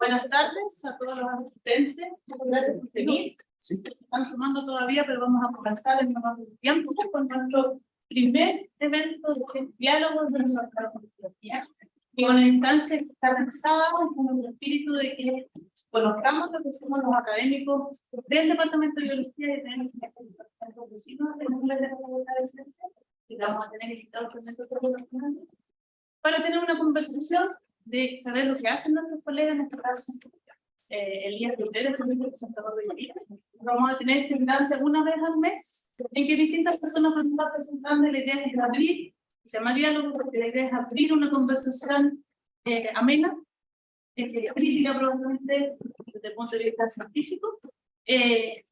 Buenas tardes a todos los asistentes. Muchas gracias por venir. Están sumando todavía, pero vamos a comenzar en un tiempo con nuestro primer evento de diálogo de nuestra biología. Y con la instancia que está pensada con el espíritu de que conozcamos lo que somos los académicos del Departamento de Biología y de los vecinos de la Facultad de Ciencias, que vamos a tener invitados para tener una conversación de saber lo que hacen nuestros colegas, en este caso, Elías Rivera, que es el presentador de Elías. Vamos a tener esta instancia una vez al mes, en que distintas personas van a estar presentando. La idea es abrir, se llama diálogo, porque la idea es abrir una conversación amena, crítica probablemente desde el punto de vista científico,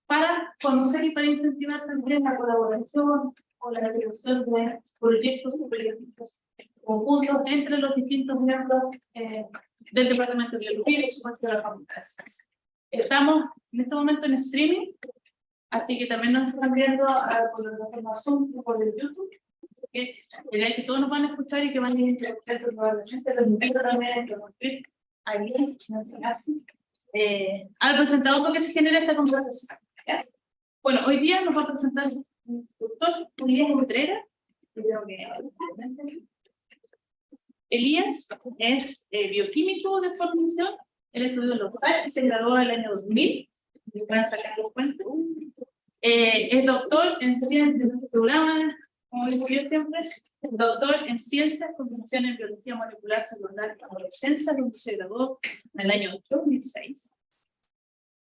para conocer y para incentivar también la colaboración o la ejecución de proyectos periodísticos conjuntos entre los distintos miembros del Departamento de Biología y por supuesto de la Facultad de Ciencias. Estamos en este momento en streaming, así que también nos están viendo por la plataforma Zoom o por el YouTube. Así que la idea es que todos nos van a escuchar y que van a interactuar probablemente. Los invito también a interrumpir a alguien, al presentador porque se genera esta conversación. ¿Ya? Bueno, hoy día nos va a presentar el doctor Elías Contreras. Elías es bioquímico de formación. Él estudió en los padres, se graduó en el año 2000. Van a sacar los cuentos. Es doctor en ciencias de programa, como digo yo siempre, doctor en ciencias con mención en biología molecular secundaria y adolescencia, donde se graduó en el año 2006.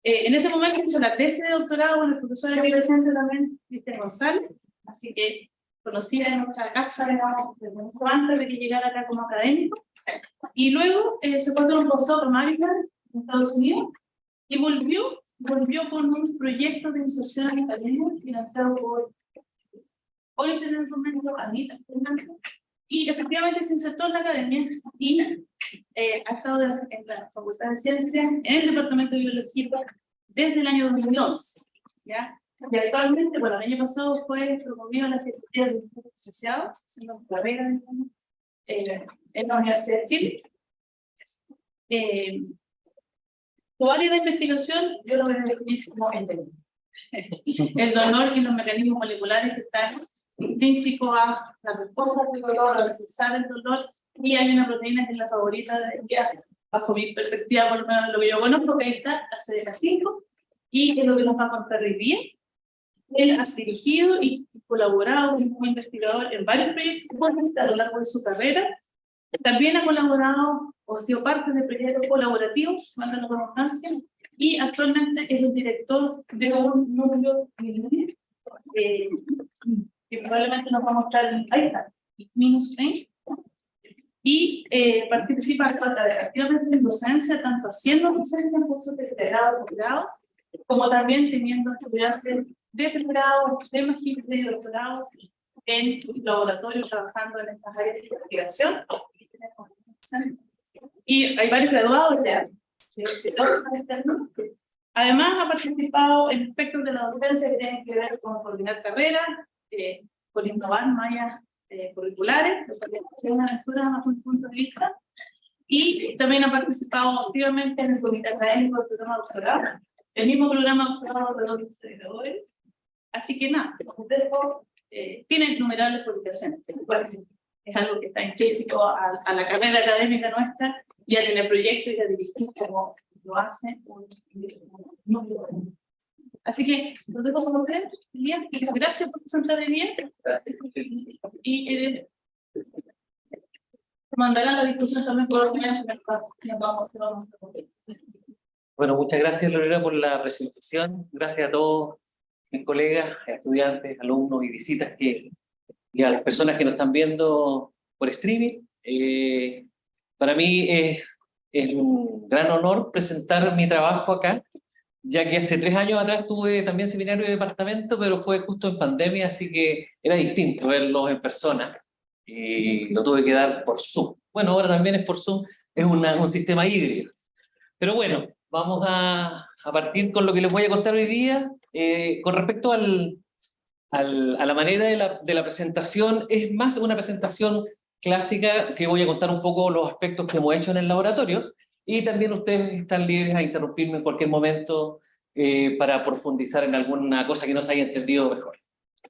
En ese momento hizo la tesis de doctorado con el profesor aquí presente también, Cristian González, así que conocida en nuestra casa, digamos, desde mucho antes de que llegara acá como académico, y luego se fue a hacer un postdoc en Maryland, en Estados Unidos, y volvió con un proyecto de inserción académica financiado por, hoy se el momento, Anita, y efectivamente se insertó en la academia y ha estado en la Facultad de Ciencias, en el Departamento de Biología, desde el año 2011, ¿ya? Y actualmente, bueno, el año pasado fue promovido a la Secretaría de Bienestar Asociado, haciendo una carrera en la Universidad de Chile. Su área de investigación, yo lo voy a definir como el dolor y los mecanismos moleculares que están intrínsecos a la respuesta del dolor, a cesar el dolor, y hay una proteína que es la favorita de ella, bajo mi perspectiva, por lo menos lo que yo conozco, que está la CDK5, y es lo que nos va a contar hoy día. Él ha dirigido y colaborado como investigador en varios proyectos a lo largo de su carrera. También ha colaborado o ha sido parte de proyectos colaborativos, valga la redundancia, y actualmente es el director de un núcleo que probablemente nos va a mostrar, ahí está, -20, y participa activamente en docencia, tanto haciendo docencia en cursos de pregrado, posgrado, como también teniendo estudiantes de pregrado, de magíster y doctorado en laboratorio trabajando en estas áreas de investigación. Y hay varios graduados de además ha participado en aspectos de la docencia que tienen que ver con coordinar carreras, con innovar mallas curriculares, una aventura bajo un punto de vista, y también ha participado activamente en el comité académico del programa de doctorado, el mismo programa de doctorado de los investigadores. Así que nada, tiene innumerables publicaciones, es algo que está intrínseco a la carrera académica nuestra, y a tener proyectos y a dirigir como lo hace un núcleo. Así que, nos dejo con usted, Elías, gracias por presentar el día, y mandarán la discusión también por los medios que vamos a hacer. Bueno, muchas gracias, Lorena, por la presentación. Gracias a todos mis colegas, estudiantes, alumnos y visitas y a las personas que nos están viendo por streaming. Para mí es un gran honor presentar mi trabajo acá, ya que hace 3 años atrás tuve también seminario de departamento, pero fue justo en pandemia, así que era distinto verlos en persona, y lo tuve que dar por Zoom. Bueno, ahora también es por Zoom, es un sistema híbrido. Pero bueno, vamos a partir con lo que les voy a contar hoy día. Con respecto a la manera de la presentación, es más una presentación clásica que voy a contar un poco los aspectos que hemos hecho en el laboratorio, y también ustedes están libres a interrumpirme en cualquier momento para profundizar en alguna cosa que no se haya entendido mejor.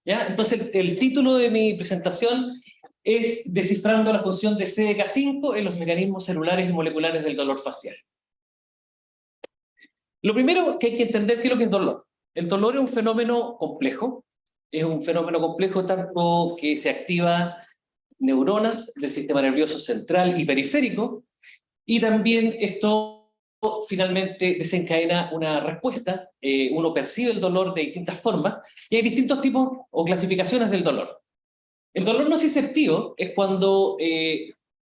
¿Ya? Entonces, el título de mi presentación es Descifrando la función de CDK5 en los mecanismos celulares y moleculares del dolor facial. Lo primero que hay que entender qué es lo que es dolor. El dolor es un fenómeno complejo tanto que se activa neuronas del sistema nervioso central y periférico, y también esto finalmente desencadena una respuesta. Uno percibe el dolor de distintas formas, y hay distintos tipos o clasificaciones del dolor. El dolor nociceptivo es cuando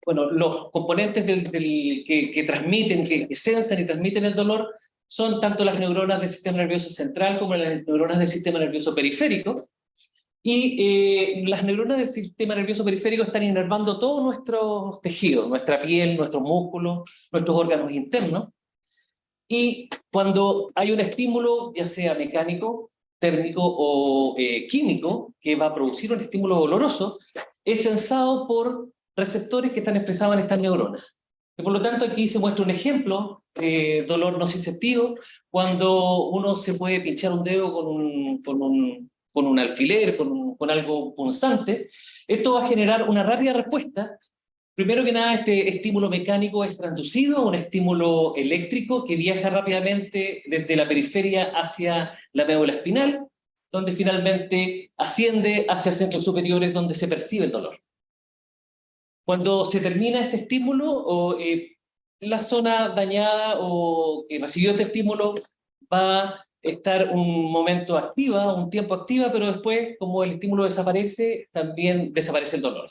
los componentes que transmiten, que sensan y transmiten el dolor son tanto las neuronas del sistema nervioso central como las neuronas del sistema nervioso periférico. Y las neuronas del sistema nervioso periférico están inervando todos nuestros tejidos, nuestra piel, nuestros músculos, nuestros órganos internos. Y cuando hay un estímulo, ya sea mecánico, térmico o químico, que va a producir un estímulo doloroso, es sensado por receptores que están expresados en estas neuronas. Y por lo tanto, aquí se muestra un ejemplo de dolor nociceptivo, cuando uno se puede pinchar un dedo con un alfiler, con algo punzante. Esto va a generar una rápida respuesta. Primero que nada, este estímulo mecánico es transducido a un estímulo eléctrico que viaja rápidamente desde la periferia hacia la médula espinal, donde finalmente asciende hacia centros superiores donde se percibe el dolor. Cuando se termina este estímulo, la zona dañada o que recibió este estímulo va a estar un momento activa, un tiempo activa, pero después, como el estímulo desaparece, también desaparece el dolor.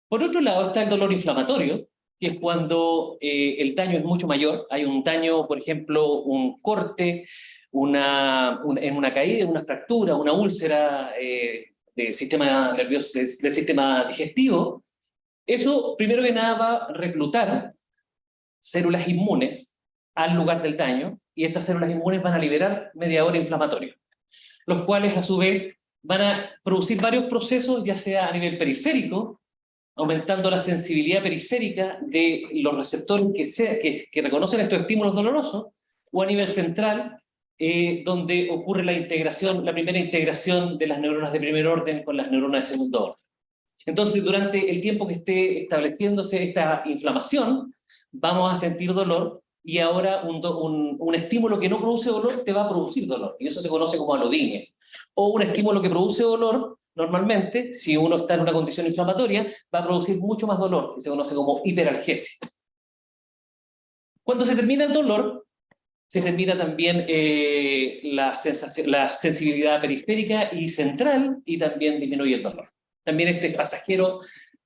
Por otro lado está el dolor inflamatorio, que es cuando el daño es mucho mayor. Hay un daño, por ejemplo, un corte, en una caída, una fractura, una úlcera del sistema nervioso, del sistema digestivo. Eso, primero que nada, va a reclutar células inmunes al lugar del daño, y estas células inmunes van a liberar mediadores inflamatorios, los cuales a su vez van a producir varios procesos, ya sea a nivel periférico, aumentando la sensibilidad periférica de los receptores que reconocen estos estímulos dolorosos, o a nivel central, donde ocurre la primera integración de las neuronas de primer orden con las neuronas de segundo orden. Entonces, durante el tiempo que esté estableciéndose esta inflamación, vamos a sentir dolor, y ahora un estímulo que no produce dolor te va a producir dolor, y eso se conoce como alodinia. O un estímulo que produce dolor, normalmente, si uno está en una condición inflamatoria, va a producir mucho más dolor, que se conoce como hiperalgesia. Cuando se termina el dolor, se termina también la sensibilidad periférica y central, y también disminuye el dolor. También este es pasajero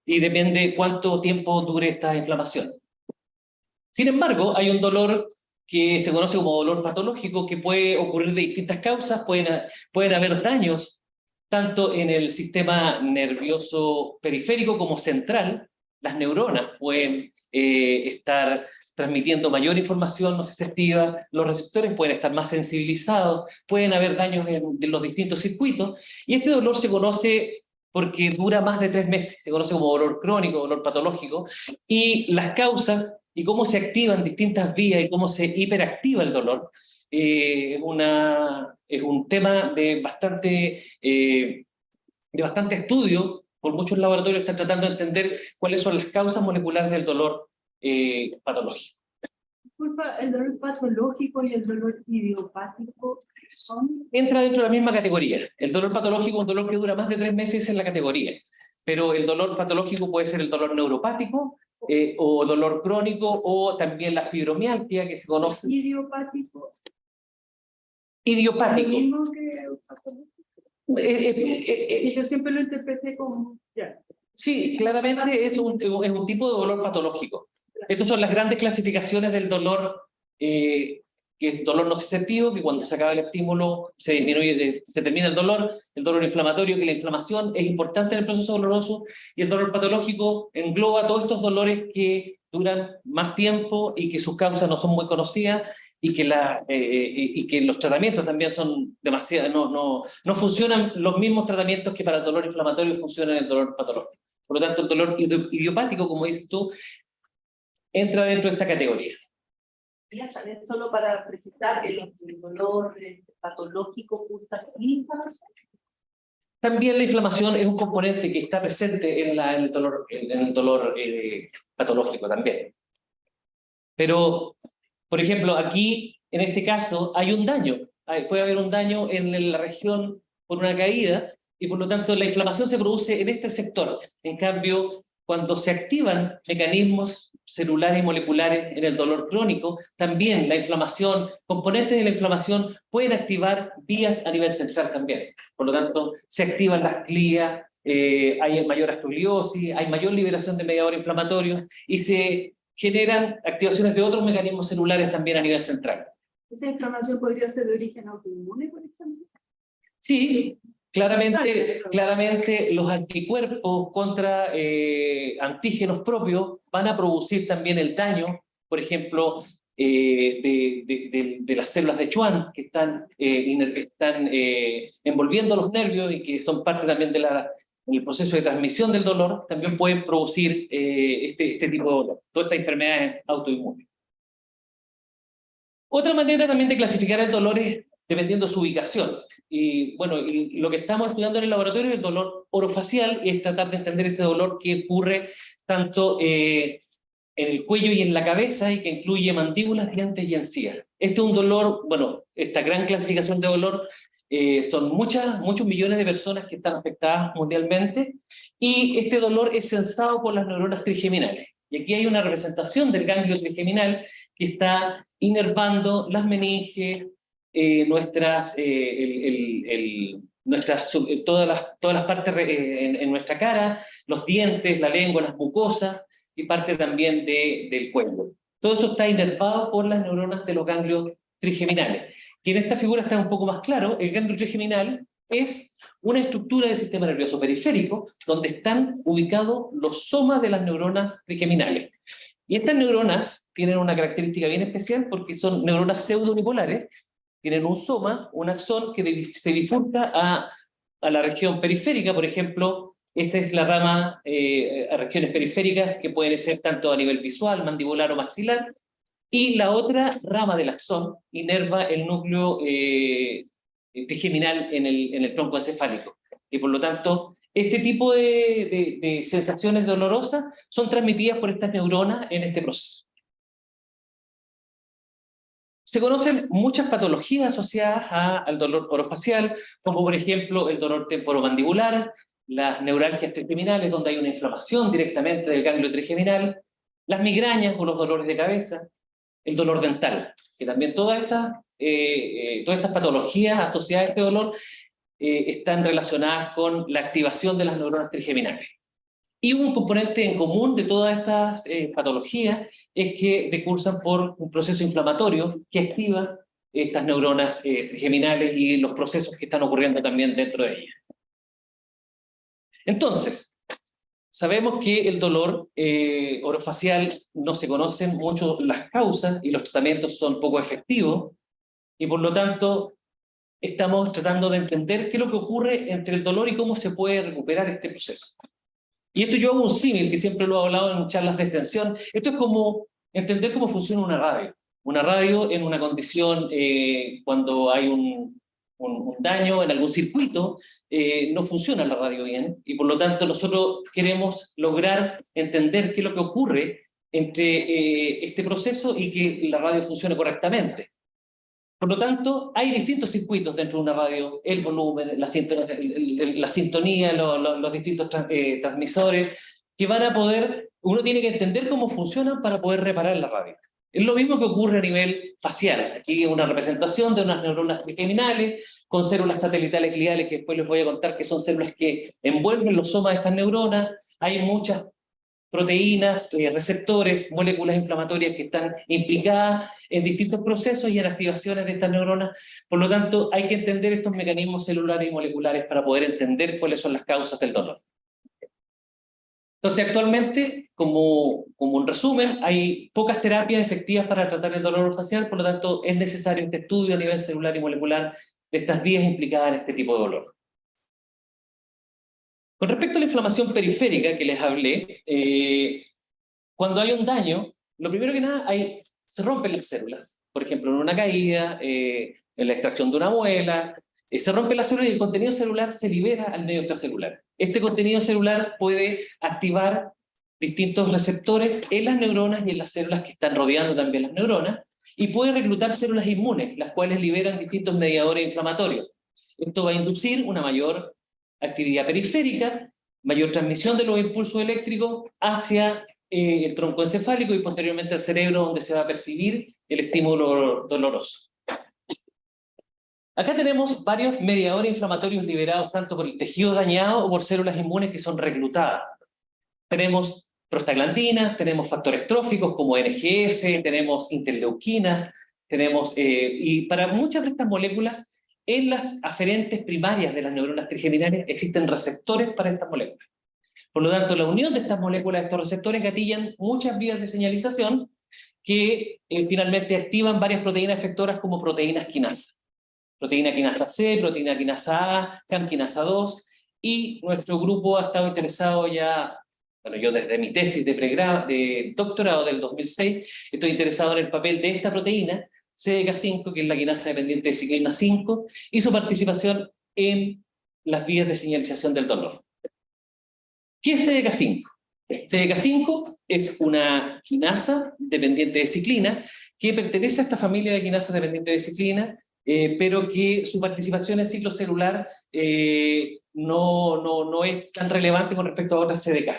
y depende cuánto tiempo dure esta inflamación. Sin embargo, hay un dolor que se conoce como dolor patológico, que puede ocurrir de distintas causas. Pueden haber daños tanto en el sistema nervioso periférico como central. Las neuronas pueden estar transmitiendo mayor información nociceptiva, los receptores pueden estar más sensibilizados, pueden haber daños en los distintos circuitos, y este dolor se conoce porque dura más de 3 meses, se conoce como dolor crónico, dolor patológico, y las causas y cómo se activan distintas vías y cómo se hiperactiva el dolor es un tema de bastante estudio. Por muchos laboratorios están tratando de entender cuáles son las causas moleculares del dolor patológico. Disculpa, ¿el dolor patológico y el dolor idiopático son? Entra dentro de la misma categoría. El dolor patológico es un dolor que dura más de 3 meses en la categoría, pero el dolor patológico puede ser el dolor neuropático, o dolor crónico, o también la fibromialgia, que se conoce. Idiopático. Idiopático. Lo mismo que patológico. Sí, yo siempre lo interpreté como... Ya. Sí, claramente es un tipo de dolor patológico. Estas son las grandes clasificaciones del dolor, que es dolor nociceptivo, que cuando se acaba el estímulo se disminuye, se termina el dolor inflamatorio, que la inflamación es importante en el proceso doloroso, y el dolor patológico engloba todos estos dolores que duran más tiempo y que sus causas no son muy conocidas, y que los tratamientos también son demasiado, no funcionan los mismos tratamientos que para el dolor inflamatorio funcionan en el dolor patológico. Por lo tanto, el dolor idiopático, como dices tú, entra dentro de esta categoría. Solo para precisar, el dolor patológico cursa sin inflamación. También la inflamación es un componente que está presente en el dolor patológico también. Pero, por ejemplo, aquí, en este caso, hay un daño. Puede haber un daño en la región por una caída, y por lo tanto la inflamación se produce en este sector. En cambio, cuando se activan mecanismos celulares y moleculares en el dolor crónico, también la inflamación, componentes de la inflamación pueden activar vías a nivel central también. Por lo tanto, se activan las glías, hay mayor astrogliosis, hay mayor liberación de mediadores inflamatorios y se generan activaciones de otros mecanismos celulares también a nivel central. ¿Esa inflamación podría ser de origen autoinmune, por ejemplo? Sí, claramente los anticuerpos contra antígenos propios van a producir también el daño, por ejemplo, de las células de Schwann que están envolviendo los nervios y que son parte también del proceso de transmisión del dolor, también pueden producir este tipo de dolor, todas estas enfermedades autoinmunes. Otra manera también de clasificar el dolor es dependiendo de su ubicación. Y bueno, y lo que estamos estudiando en el laboratorio es el dolor orofacial, y es tratar de entender este dolor que ocurre tanto en el cuello y en la cabeza, y que incluye mandíbulas, dientes y encías. Este es un dolor, bueno, esta gran clasificación de dolor, son muchos millones de personas que están afectadas mundialmente, y este dolor es sensado por las neuronas trigeminales. Y aquí hay una representación del ganglio trigeminal que está inervando las meninges, todas las partes en nuestra cara, los dientes, la lengua, las mucosas y parte también del cuello. Todo eso está inervado por las neuronas de los ganglios trigeminales. Y en esta figura está un poco más claro, el ganglio trigeminal es una estructura del sistema nervioso periférico donde están ubicados los somas de las neuronas trigeminales. Y estas neuronas tienen una característica bien especial porque son neuronas pseudo-unipolares, tienen un soma, un axón que se bifurca a la región periférica. Por ejemplo, esta es la rama a regiones periféricas que pueden ser tanto a nivel visual, mandibular o maxilar, y la otra rama del axón inerva el núcleo trigeminal en el tronco encefálico. Y por lo tanto, este tipo de sensaciones dolorosas son transmitidas por estas neuronas en este proceso. Se conocen muchas patologías asociadas al dolor orofacial, como por ejemplo el dolor temporomandibular, las neuralgias trigeminales, donde hay una inflamación directamente del ganglio trigeminal, las migrañas o los dolores de cabeza, el dolor dental, que también todas estas patologías asociadas a este dolor están relacionadas con la activación de las neuronas trigeminales. Y un componente en común de todas estas patologías es que decursan por un proceso inflamatorio que activa estas neuronas trigeminales y los procesos que están ocurriendo también dentro de ellas. Entonces, sabemos que el dolor orofacial no se conocen mucho las causas y los tratamientos son poco efectivos, y por lo tanto estamos tratando de entender qué es lo que ocurre entre el dolor y cómo se puede recuperar este proceso. Y esto yo hago un símil que siempre lo he hablado en charlas de extensión. Esto es como entender cómo funciona una radio. Una radio en una condición, cuando hay un daño en algún circuito, no funciona la radio bien, y por lo tanto nosotros queremos lograr entender qué es lo que ocurre entre este proceso y que la radio funcione correctamente. Por lo tanto, hay distintos circuitos dentro de una radio: el volumen, la sintonía, los distintos transmisores, que van a poder, uno tiene que entender cómo funcionan para poder reparar la radio. Es lo mismo que ocurre a nivel facial. Aquí una representación de unas neuronas trigeminales con células satelitales gliales, que después les voy a contar que son células que envuelven los somas de estas neuronas. Hay muchas proteínas, receptores, moléculas inflamatorias que están implicadas en distintos procesos y en activaciones de estas neuronas. Por lo tanto, hay que entender estos mecanismos celulares y moleculares para poder entender cuáles son las causas del dolor. Entonces, actualmente, como un resumen, hay pocas terapias efectivas para tratar el dolor orofacial, por lo tanto, es necesario este estudio a nivel celular y molecular de estas vías implicadas en este tipo de dolor. Con respecto a la inflamación periférica que les hablé, cuando hay un daño lo primero que nada, se rompen las células. Por ejemplo, en una caída, en la extracción de una muela, se rompe la célula y el contenido celular se libera al medio extracelular. Este contenido celular puede activar distintos receptores en las neuronas y en las células que están rodeando también las neuronas, y puede reclutar células inmunes, las cuales liberan distintos mediadores inflamatorios. Esto va a inducir una mayor actividad periférica, mayor transmisión de los impulsos eléctricos hacia el tronco encefálico y posteriormente al cerebro, donde se va a percibir el estímulo doloroso. Acá tenemos varios mediadores inflamatorios liberados tanto por el tejido dañado o por células inmunes que son reclutadas. Tenemos prostaglandinas, tenemos factores tróficos como NGF, tenemos interleuquinas, y para muchas de estas moléculas, en las aferentes primarias de las neuronas trigeminales existen receptores para estas moléculas. Por lo tanto, la unión de estas moléculas, estos receptores, gatillan muchas vías de señalización que finalmente activan varias proteínas efectoras como proteínas quinasa. Proteína quinasa C, proteína quinasa A, CAM quinasa 2, y nuestro grupo ha estado interesado ya, bueno, yo desde mi tesis de doctorado del 2006, estoy interesado en el papel de esta proteína, CDK5, que es la quinasa dependiente de ciclina 5, y su participación en las vías de señalización del dolor. ¿Qué es CDK5? CDK5 es una quinasa dependiente de ciclina que pertenece a esta familia de quinasas dependientes de ciclina, pero que su participación en el ciclo celular no es tan relevante con respecto a otras CDK,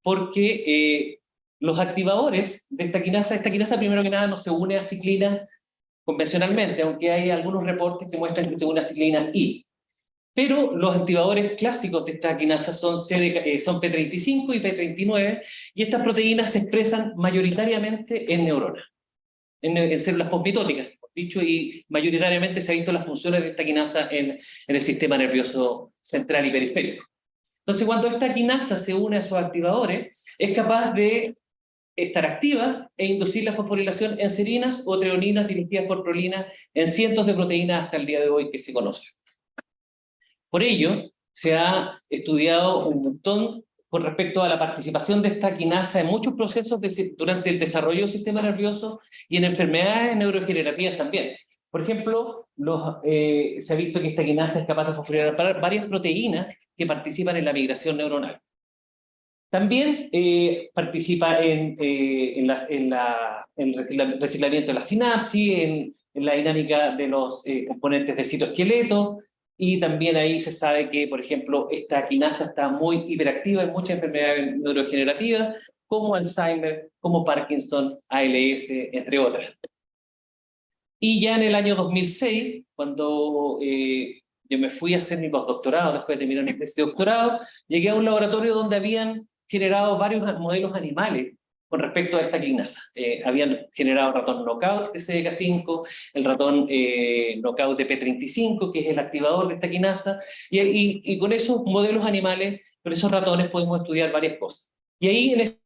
porque los activadores de esta quinasa primero que nada no se une a ciclina convencionalmente, aunque hay algunos reportes que muestran que se une a ciclina I. Pero los activadores clásicos de esta quinasa son P35 y P39, y estas proteínas se expresan mayoritariamente en neuronas, en células postmitóticas, dicho, y mayoritariamente se han visto las funciones de esta quinasa en el sistema nervioso central y periférico. Entonces, cuando esta quinasa se une a sus activadores, es capaz de estar activa e inducir la fosforilación en serinas o treoninas dirigidas por prolina en cientos de proteínas hasta el día de hoy que se conocen. Por ello, se ha estudiado un montón con respecto a la participación de esta quinasa en muchos procesos durante el desarrollo del sistema nervioso y en enfermedades neurodegenerativas también. Por ejemplo, se ha visto que esta quinasa es capaz de fosforilar varias proteínas que participan en la migración neuronal. También participa en el reciclamiento de la sinapsis, en la dinámica de los componentes de citoesqueleto, y también ahí se sabe que, por ejemplo, esta quinasa está muy hiperactiva en muchas enfermedades neurodegenerativas, como Alzheimer, como Parkinson, ALS, entre otras. Y ya en el año 2006, cuando yo me fui a hacer mi postdoctorado, después de terminar mi tesis de doctorado, llegué a un laboratorio donde habían generado varios modelos animales con respecto a esta quinasa. Habían generado ratón knockout de CDK5, el ratón knockout de P35, que es el activador de esta quinasa, y con esos modelos animales, con esos ratones, podemos estudiar varias cosas. Y ahí, en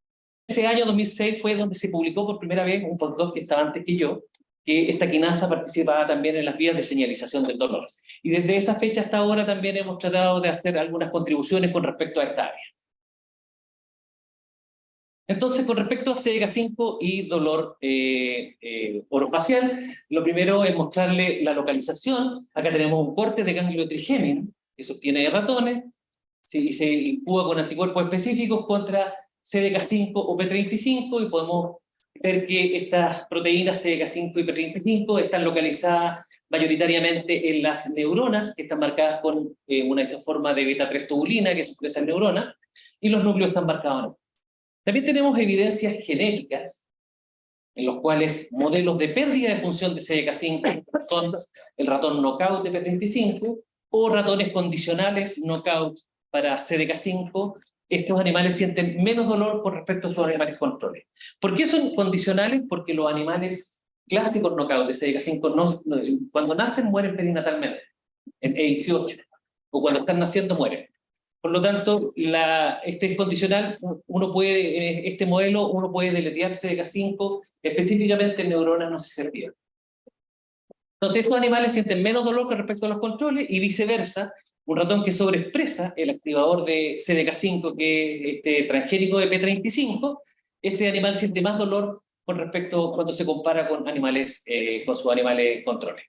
ese año 2006, fue donde se publicó por primera vez, un postdoc que estaba antes que yo, que esta quinasa participaba también en las vías de señalización del dolor. Y desde esa fecha hasta ahora también hemos tratado de hacer algunas contribuciones con respecto a esta área. Entonces, con respecto a CDK5 y dolor orofacial, lo primero es mostrarle la localización. Acá tenemos un corte de ganglio trigémino que se obtiene de ratones, y se incuba con anticuerpos específicos contra CDK5 o P35, y podemos ver que estas proteínas CDK5 y P35 están localizadas mayoritariamente en las neuronas, que están marcadas con una isoforma de beta-3 tubulina que se expresa en neuronas, y los núcleos están marcados en. También tenemos evidencias genéticas en los cuales modelos de pérdida de función de CDK5 son el ratón knockout de P35 o ratones condicionales knockout para CDK5. Estos animales sienten menos dolor con respecto a sus animales controles. ¿Por qué son condicionales? Porque los animales clásicos knockout de CDK5 cuando nacen mueren perinatalmente, en E18, o cuando están naciendo mueren. Por lo tanto, este es condicional, este modelo uno puede deletear CDK5 específicamente en neuronas nociceptivas. Entonces, estos animales sienten menos dolor con respecto a los controles, y viceversa, un ratón que sobreexpresa el activador de CDK5, que es transgénico de P35, este animal siente más dolor con respecto cuando se compara con animales, con sus animales controles.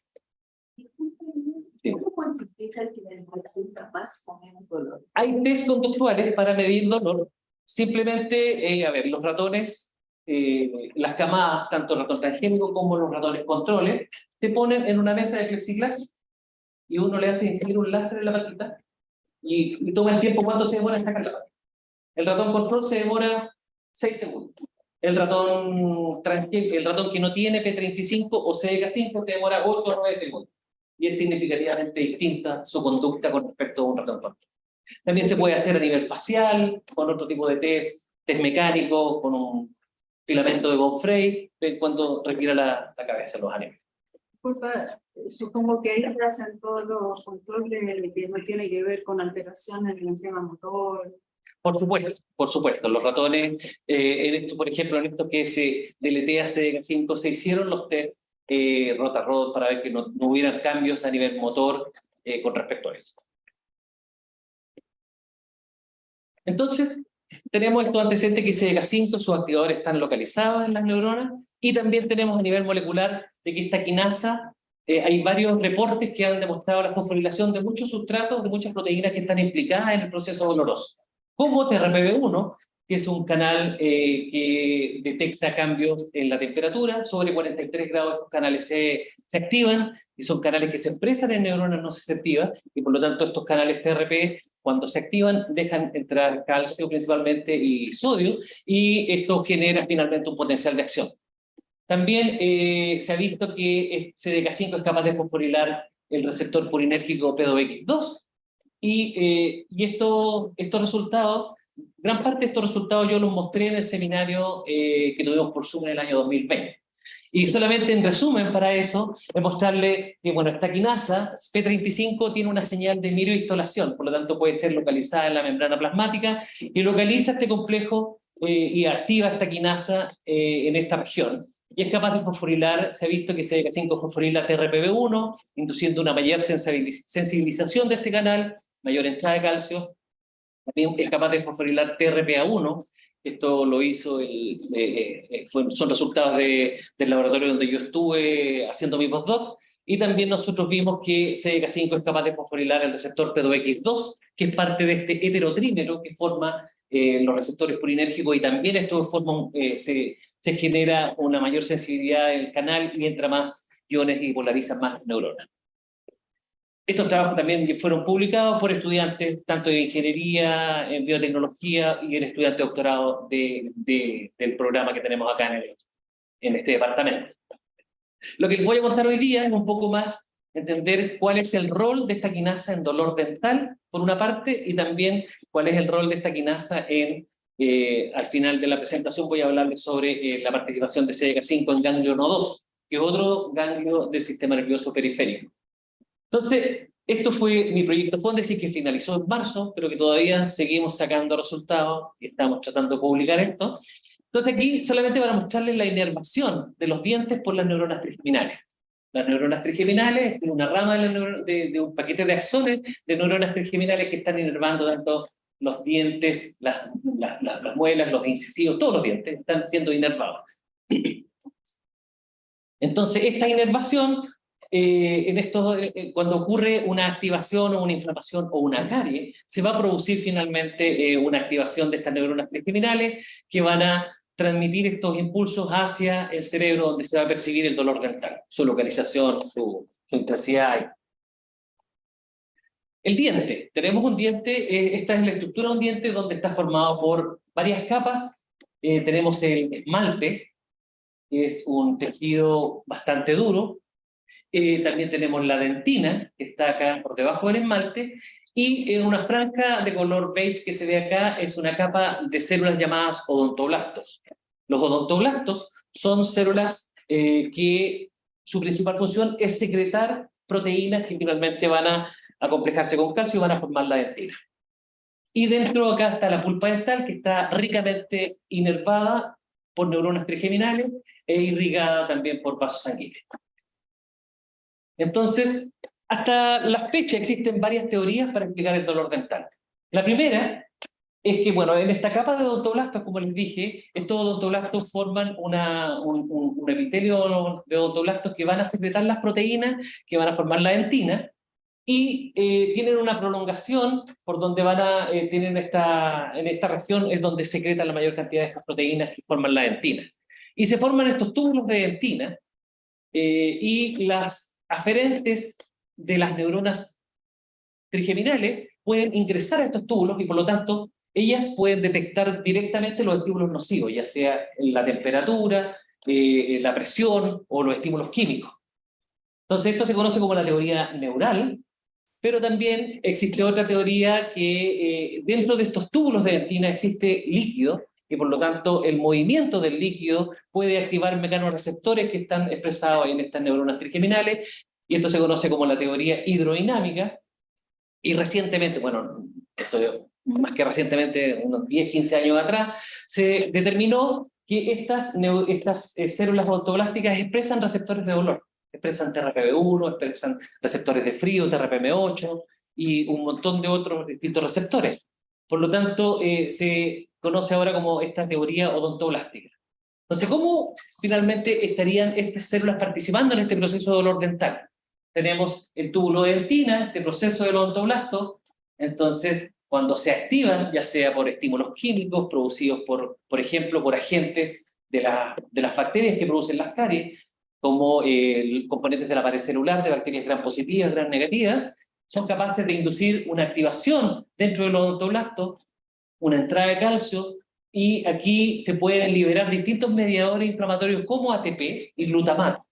¿Cómo cuantifica que el animal sea capaz con menos dolor? Hay test conductuales para medir dolor. Simplemente, a ver, los ratones, las camadas, tanto el ratón transgénico como los ratones controles, se ponen en una mesa de plexiglas y uno le hace inserir un láser en la patita y toma el tiempo cuánto se demora en sacar la patita. El ratón control se demora 6 segundos. El ratón que no tiene P35 o CDK5 se demora 8 o 9 segundos. Y es significativamente distinta su conducta con respecto a un ratón control. También se puede hacer a nivel facial, con otro tipo de test mecánico, con un filamento de von Frey, cuando respira la cabeza de los animales. Disculpa, supongo que ahí se hacen todos los controles que no tiene que ver con alteraciones en el tema motor. Por supuesto, los ratones, en esto, por ejemplo, en esto que se deletea CDK5, se hicieron los test rota-rot para ver que no hubieran cambios a nivel motor con respecto a eso. Entonces, tenemos estos antecedentes que CDK5, sus activadores están localizados en las neuronas, y también tenemos a nivel molecular de que esta quinasa, hay varios reportes que han demostrado la fosforilación de muchos sustratos, de muchas proteínas que están implicadas en el proceso doloroso. Como TRPV1, que es un canal que detecta cambios en la temperatura, sobre 43 grados estos canales se activan, y son canales que se expresan en neuronas no receptivas, y por lo tanto estos canales TRP, cuando se activan, dejan entrar calcio principalmente y sodio, y esto genera finalmente un potencial de acción. También se ha visto que CDK5 es capaz de fosforilar el receptor purinérgico P2X2, y estos resultados, gran parte de estos resultados yo los mostré en el seminario que tuvimos por Zoom en el año 2020. Y solamente en resumen para eso, es mostrarle que, bueno, esta quinasa, P35, tiene una señal de mioinstolación, por lo tanto puede ser localizada en la membrana plasmática, y localiza este complejo y activa esta quinasa en esta región. Y es capaz de fosforilar, se ha visto que CDK5 fosforila TRPV1, induciendo una mayor sensibilización de este canal, mayor entrada de calcio. También es capaz de fosforilar TRPA1, esto lo hizo, son resultados del laboratorio donde yo estuve haciendo mi postdoc, y también nosotros vimos que CDK5 es capaz de fosforilar el receptor P2X2, que es parte de este heterotrímero que forma los receptores purinérgicos, y también esto forma, se genera una mayor sensibilidad del canal y entra más iones y polarizan más neuronas. Estos trabajos también fueron publicados por estudiantes tanto de ingeniería, en biotecnología, y el estudiante de doctorado del programa que tenemos acá en este departamento. Lo que les voy a contar hoy día es un poco más entender cuál es el rol de esta quinasa en dolor dental, por una parte, y también cuál es el rol de esta quinasa en, al final de la presentación voy a hablarles sobre la participación de CDK5 en ganglio No2, que es otro ganglio del sistema nervioso periférico. Entonces, esto fue mi proyecto Fondesis, que finalizó en marzo, pero que todavía seguimos sacando resultados y estamos tratando de publicar esto. Entonces aquí solamente para mostrarles la inervación de los dientes por las neuronas trigeminales. Las neuronas trigeminales es una rama de un paquete de axones de neuronas trigeminales que están inervando tanto los dientes, las muelas, los incisivos, todos los dientes están siendo inervados. Entonces, esta inervación, cuando ocurre una activación o una inflamación o una carie, se va a producir finalmente una activación de estas neuronas trigeminales que van a transmitir estos impulsos hacia el cerebro, donde se va a percibir el dolor dental, su localización, su intensidad. El diente. Tenemos un diente, esta es la estructura de un diente donde está formado por varias capas. Tenemos el esmalte, que es un tejido bastante duro. También tenemos la dentina, que está acá por debajo del esmalte, y en una franja de color beige que se ve acá es una capa de células llamadas odontoblastos. Los odontoblastos son células que su principal función es secretar proteínas que finalmente van a complejarse con calcio y van a formar la dentina. Y dentro acá está la pulpa dental, que está ricamente inervada por neuronas trigeminales e irrigada también por vasos sanguíneos. Entonces, hasta la fecha existen varias teorías para explicar el dolor dental. La primera es que, bueno, en esta capa de odontoblastos, como les dije, estos odontoblastos forman un epitelio de odontoblastos que van a secretar las proteínas que van a formar la dentina, y tienen una prolongación por donde tienen en esta región es donde secretan la mayor cantidad de estas proteínas que forman la dentina. Y se forman estos túbulos de dentina, y las aferentes de las neuronas trigeminales pueden ingresar a estos túbulos y por lo tanto ellas pueden detectar directamente los estímulos nocivos, ya sea la temperatura, la presión o los estímulos químicos. Entonces esto se conoce como la teoría neural, pero también existe otra teoría que dentro de estos túbulos de dentina existe líquido, y por lo tanto el movimiento del líquido puede activar mecanorreceptores que están expresados en estas neuronas trigeminales, y esto se conoce como la teoría hidrodinámica. Y recientemente, bueno, eso más que recientemente, unos 10, 15 años atrás, se determinó que estas células odontoblasticas expresan receptores de dolor. Expresan TRPV1, expresan receptores de frío, TRPM8 y un montón de otros distintos receptores. Por lo tanto, se conoce ahora como esta teoría odontoblástica. Entonces, ¿cómo finalmente estarían estas células participando en este proceso de dolor dental? Tenemos el túbulo de dentina, este proceso del odontoblasto. Entonces, cuando se activan, ya sea por estímulos químicos producidos por ejemplo, por agentes de las bacterias que producen las caries, como componentes de la pared celular de bacterias gram positivas, gram negativas, son capaces de inducir una activación dentro del odontoblasto, una entrada de calcio, y aquí se pueden liberar distintos mediadores inflamatorios como ATP y glutamato.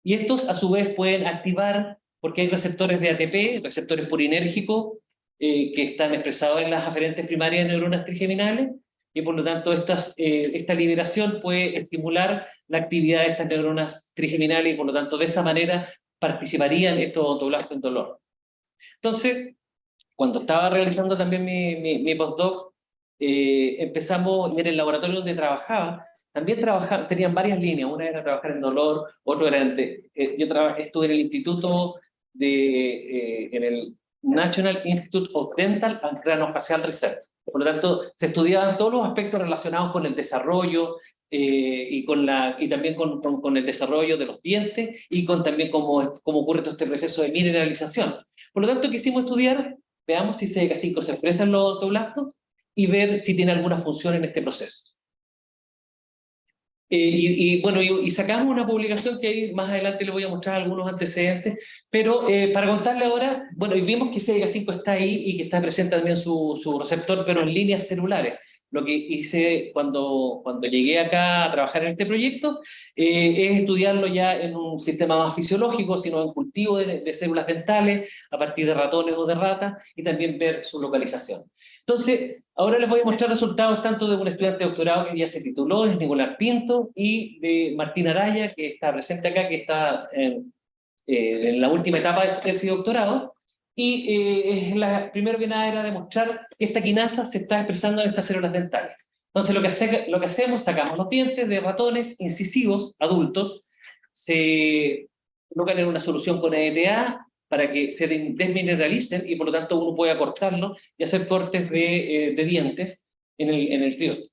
Y estos a su vez pueden activar, porque hay receptores de ATP, receptores purinérgicos, que están expresados en las aferentes primarias de neuronas trigeminales, y por lo tanto esta liberación puede estimular la actividad de estas neuronas trigeminales, y por lo tanto de esa manera participarían estos odontoblastos en dolor. Entonces, cuando estaba realizando también mi postdoc, empezamos, y en el laboratorio donde trabajaba, también tenían varias líneas. Una era trabajar en dolor, otro era estuve en el instituto en el National Institute of Dental and Craniofacial Research. Por lo tanto, se estudiaban todos los aspectos relacionados con el desarrollo, y también con el desarrollo de los dientes, y también cómo ocurre todo este proceso de mineralización. Por lo tanto, quisimos estudiar, veamos si CDK5 se expresa en los odontoblastos y ver si tiene alguna función en este proceso. Bueno, sacamos una publicación que ahí más adelante les voy a mostrar algunos antecedentes, pero para contarle ahora, bueno, y vimos que CDK5 está ahí y que está presente también su receptor, pero en líneas celulares. Lo que hice cuando llegué acá a trabajar en este proyecto es estudiarlo ya en un sistema más fisiológico, sino en cultivo de células dentales a partir de ratones o de ratas, y también ver su localización. Entonces, ahora les voy a mostrar resultados tanto de un estudiante de doctorado que ya se tituló, es Nicolás Pinto, y de Martín Araya, que está presente acá, que está en la última etapa de su tesis de doctorado. Y primero que nada era demostrar que esta quinasa se está expresando en estas células dentales. Entonces, lo que hacemos, sacamos los dientes de ratones incisivos adultos, se colocan en una solución con EDTA, para que se desmineralicen y por lo tanto uno puede acortarlo y hacer cortes de dientes en el criostro.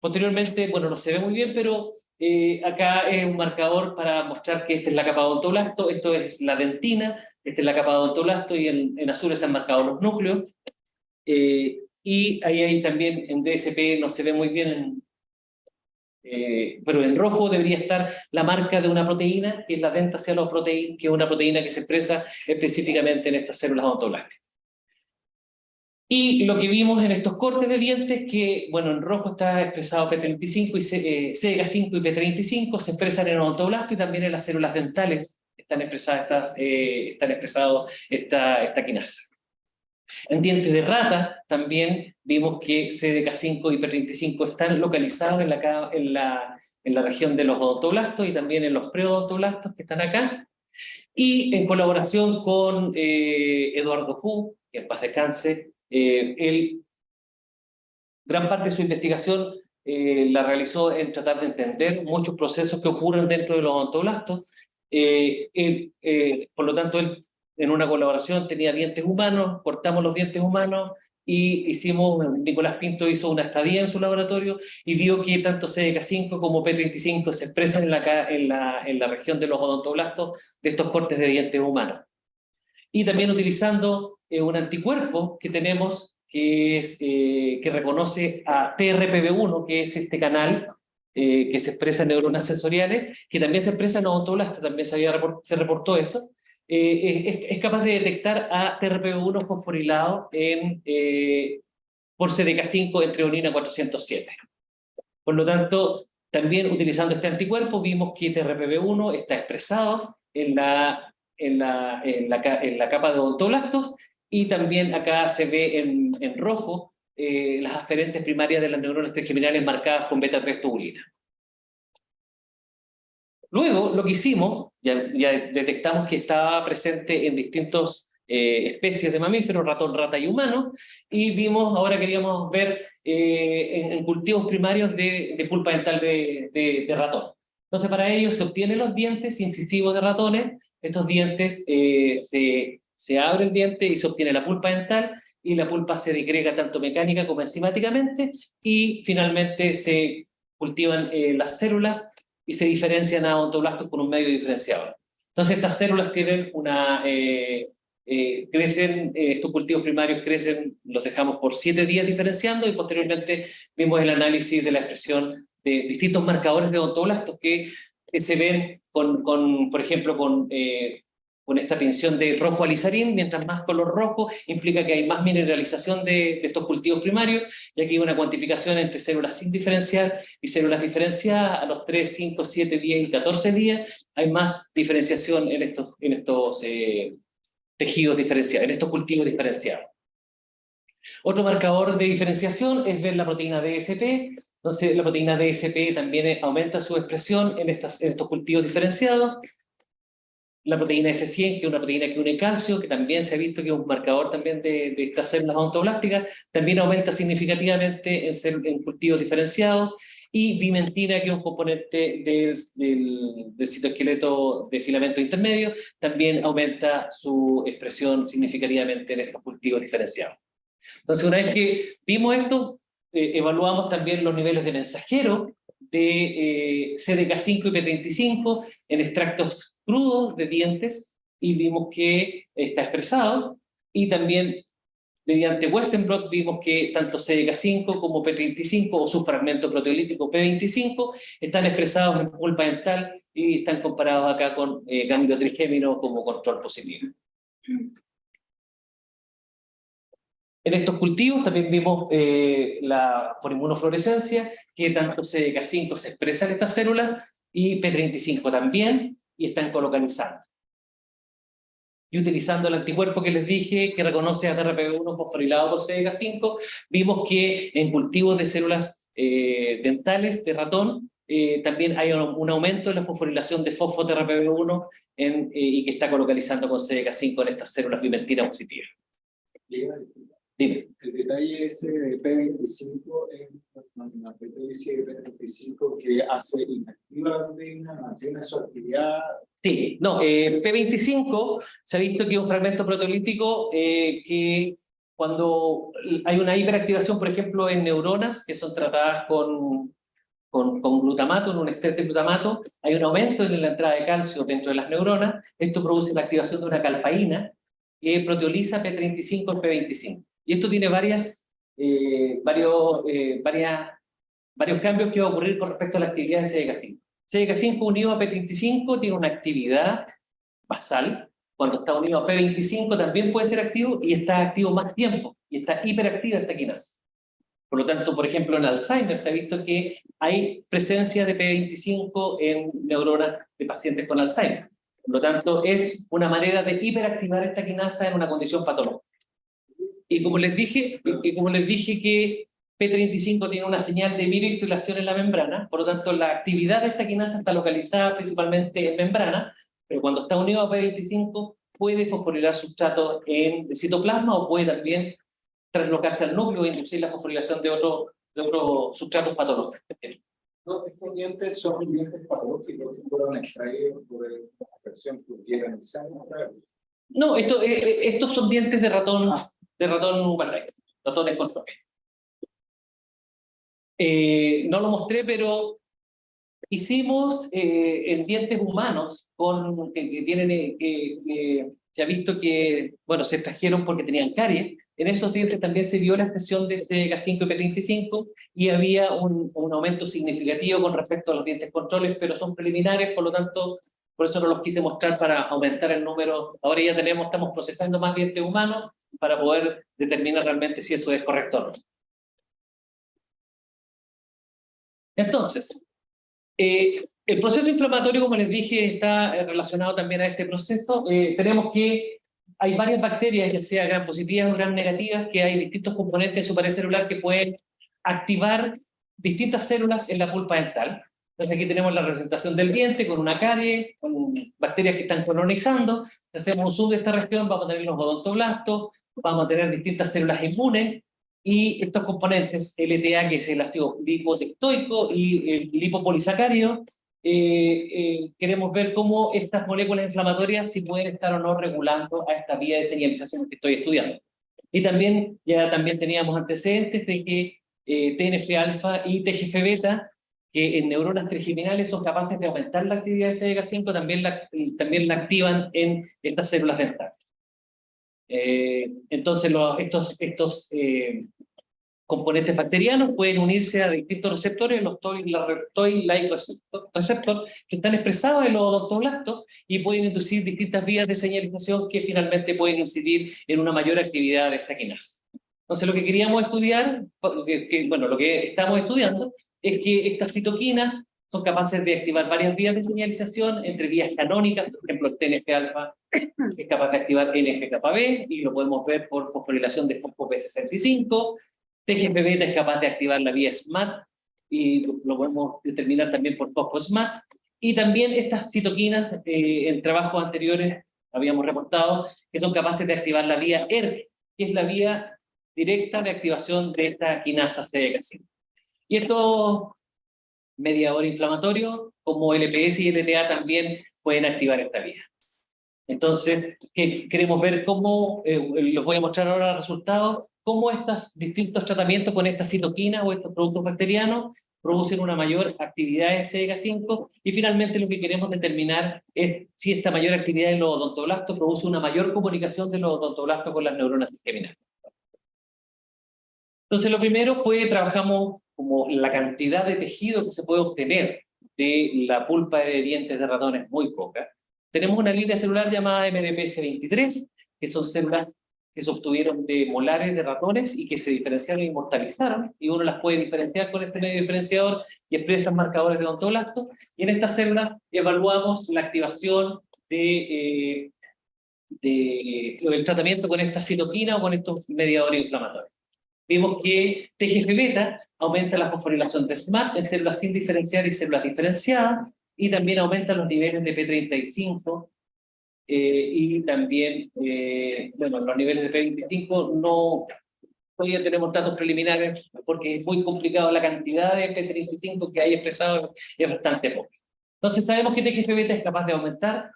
Posteriormente, bueno, no se ve muy bien, pero acá es un marcador para mostrar que esta es la capa de odontoblasto, esto es la dentina, esta es la capa de odontoblasto, y en azul están marcados los núcleos. Y ahí hay también en DSP, no se ve muy bien, pero en rojo debería estar la marca de una proteína, que es la dentaceloproteína, que es una proteína que se expresa específicamente en estas células odontoblásticas. Y lo que vimos en estos cortes de dientes, que, bueno, en rojo está expresado P35 y CDK5 y P35, se expresan en el odontoblasto, y también en las células dentales están expresados esta quinasa. En dientes de rata también vimos que CDK5 y P35 están localizados en la región de los odontoblastos y también en los preodontoblastos que están acá. Y en colaboración con Eduardo Hu, que en paz descanse, gran parte de su investigación la realizó en tratar de entender muchos procesos que ocurren dentro de los odontoblastos. Por lo tanto, él en una colaboración tenía dientes humanos, cortamos los dientes humanos, y Nicolás Pinto hizo una estadía en su laboratorio y vio que tanto CDK5 como P35 se expresan en la región de los odontoblastos de estos cortes de dientes humanos. Y también utilizando un anticuerpo que tenemos que reconoce a TRPV1, que es este canal que se expresa en neuronas sensoriales, que también se expresa en odontoblastos, también se reportó eso. Es capaz de detectar a TRPV1 fosforilado por CDK5 en treonina 407. Por lo tanto, también utilizando este anticuerpo, vimos que TRPV1 está expresado en la capa de odontoblastos, y también acá se ve en rojo las aferentes primarias de las neuronas trigeminales marcadas con beta-3 tubulina. Luego, lo que hicimos, ya detectamos que estaba presente en distintas especies de mamíferos, ratón, rata y humano, y ahora queríamos ver en cultivos primarios de pulpa dental de ratón. Entonces, para ello se obtienen los dientes incisivos de ratones. Estos dientes, se abre el diente y se obtiene la pulpa dental, y la pulpa se degrega tanto mecánica como enzimáticamente, y finalmente se cultivan las células y se diferencian a odontoblastos con un medio diferenciador. Entonces estas células tienen crecen, estos cultivos primarios crecen, los dejamos por 7 días diferenciando, y posteriormente vimos el análisis de la expresión de distintos marcadores de odontoblastos que se ven por ejemplo, con esta tinción de rojo alizarín. Mientras más color rojo implica que hay más mineralización de estos cultivos primarios, y aquí hay una cuantificación entre células sin diferenciar y células diferenciadas. A los 3, 5, 7, 10 y 14 días hay más diferenciación en estos tejidos diferenciados, en estos cultivos diferenciados. Otro marcador de diferenciación es ver la proteína DSP. Entonces la proteína DSP también aumenta su expresión en estos cultivos diferenciados. La proteína S100, que es una proteína que une calcio, que también se ha visto que es un marcador también de estas células odontoblasticas, también aumenta significativamente en cultivos diferenciados. Y bimentina, que es un componente del citoesqueleto de filamento intermedio, también aumenta su expresión significativamente en estos cultivos diferenciados. Entonces, una vez que vimos esto, evaluamos también los niveles de mensajero de CDK5 y P35 en extractos crudos de dientes, y vimos que está expresado. Y también mediante Western blot vimos que tanto CDK5 como P35 o su fragmento proteolítico P25 están expresados en pulpa dental, y están comparados acá con cámbido trigémino como control positivo. En estos cultivos también vimos por inmunofluorescencia que tanto CDK5 se expresa en estas células, y P35 también, y están colocalizando. Y utilizando el anticuerpo que les dije, que reconoce a TRPV1 fosforilado por CDK5, vimos que en cultivos de células dentales de ratón también hay un aumento en la fosforilación de fosfo-TRPV1 y que está colocalizando con CDK5 en estas células pimentina positivas. Dime. El detalle de P25 es una PTC P25 que hace inactiva la proteína, mantiene su actividad. Sí, no, P25 se ha visto que es un fragmento proteolítico que cuando hay una hiperactivación, por ejemplo, en neuronas que son tratadas con glutamato, en un estrés de glutamato, hay un aumento en la entrada de calcio dentro de las neuronas. Esto produce la activación de una calpaína que proteoliza P35 en P25. Y esto tiene varios cambios que va a ocurrir con respecto a la actividad de CDK5. CDK5 unido a P35 tiene una actividad basal. Cuando está unido a P25 también puede ser activo, y está activo más tiempo, y está hiperactiva esta quinasa. Por lo tanto, por ejemplo, en Alzheimer se ha visto que hay presencia de P25 en neuronas de pacientes con Alzheimer. Por lo tanto, es una manera de hiperactivar esta quinasa en una condición patológica. Y como les dije que P35 tiene una señal de microinstulación en la membrana, por lo tanto la actividad de esta quinasa está localizada principalmente en membrana, pero cuando está unido a P25 puede fosforilar sustratos en citoplasma, o puede también traslocarse al núcleo e inducir la fosforilación de otros sustratos patológicos. No, estos dientes son dientes patológicos que fueron extraídos por la extracción que llegan el sangre. No, estos son dientes de ratón humanoide. ratones controles. No lo mostré, pero hicimos en dientes humanos que tienen, se ha visto que, bueno, se extrajeron porque tenían caries. En esos dientes también se vio la expresión de CDK5 y P35 y había un aumento significativo con respecto a los dientes controles, pero son preliminares, por lo tanto, por eso no los quise mostrar para aumentar el número. Ahora ya estamos procesando más dientes humanos para poder determinar realmente si eso es correcto o no. Entonces, el proceso inflamatorio, como les dije, está relacionado también a este proceso. Tenemos que hay varias bacterias, ya sea gram positivas o gram negativas, que hay distintos componentes de su pared celular que pueden activar distintas células en la pulpa dental. Entonces aquí tenemos la representación del diente con una carie, con bacterias que están colonizando. Si hacemos un zoom de esta región, vamos a tener los odontoblastos, vamos a tener distintas células inmunes, y estos componentes, LTA, que es el ácido lipotectoico, y el lipopolisacárido, queremos ver cómo estas moléculas inflamatorias si pueden estar o no regulando a esta vía de señalización que estoy estudiando. Y también, ya también teníamos antecedentes de que TNF-alfa y TGF-beta, que en neuronas trigeminales son capaces de aumentar la actividad de CDK5, también la activan en estas células dentales. Entonces estos componentes bacterianos pueden unirse a distintos receptores, los toll-like receptor, que están expresados en los odontoblastos y pueden inducir distintas vías de señalización que finalmente pueden incidir en una mayor actividad de esta quinasa. Entonces lo que queríamos estudiar, lo que estamos estudiando, es que estas citoquinas son capaces de activar varias vías de señalización entre vías canónicas, por ejemplo el TNF-alfa es capaz de activar NF-κB y lo podemos ver por fosforilación de fosfo-P65, TGF-beta es capaz de activar la vía SMAD y lo podemos determinar también por fosfo-SMAD, y también estas citoquinas en trabajos anteriores habíamos reportado que son capaces de activar la vía ERK, que es la vía directa de activación de esta quinasa CDK5. Y estos mediadores inflamatorios como LPS y LTA también pueden activar esta vía. Entonces, queremos ver cómo, les voy a mostrar ahora los resultados, cómo estos distintos tratamientos con estas citoquinas o estos productos bacterianos producen una mayor actividad de CDK5, y finalmente lo que queremos determinar es si esta mayor actividad en los odontoblastos produce una mayor comunicación de los odontoblastos con las neuronas trigeminales. Entonces, lo primero fue, trabajamos como la cantidad de tejido que se puede obtener de la pulpa de dientes de ratones, muy poca. Tenemos una línea celular llamada MDPS23, que son células que se obtuvieron de molares de ratones y que se diferenciaron e inmortalizaron, y uno las puede diferenciar con este medio diferenciador y expresan marcadores de odontoblastos, y en estas células evaluamos la activación del tratamiento con esta citoquina o con estos mediadores inflamatorios. Vimos que TGF-beta aumenta la fosforilación de SMAD en células sin diferenciar y células diferenciadas, y también aumenta los niveles de P35, y también, los niveles de P25 no, todavía tenemos datos preliminares porque es muy complicado, la cantidad de P35 que hay expresado es bastante poca. Entonces sabemos que TGF-beta es capaz de aumentar,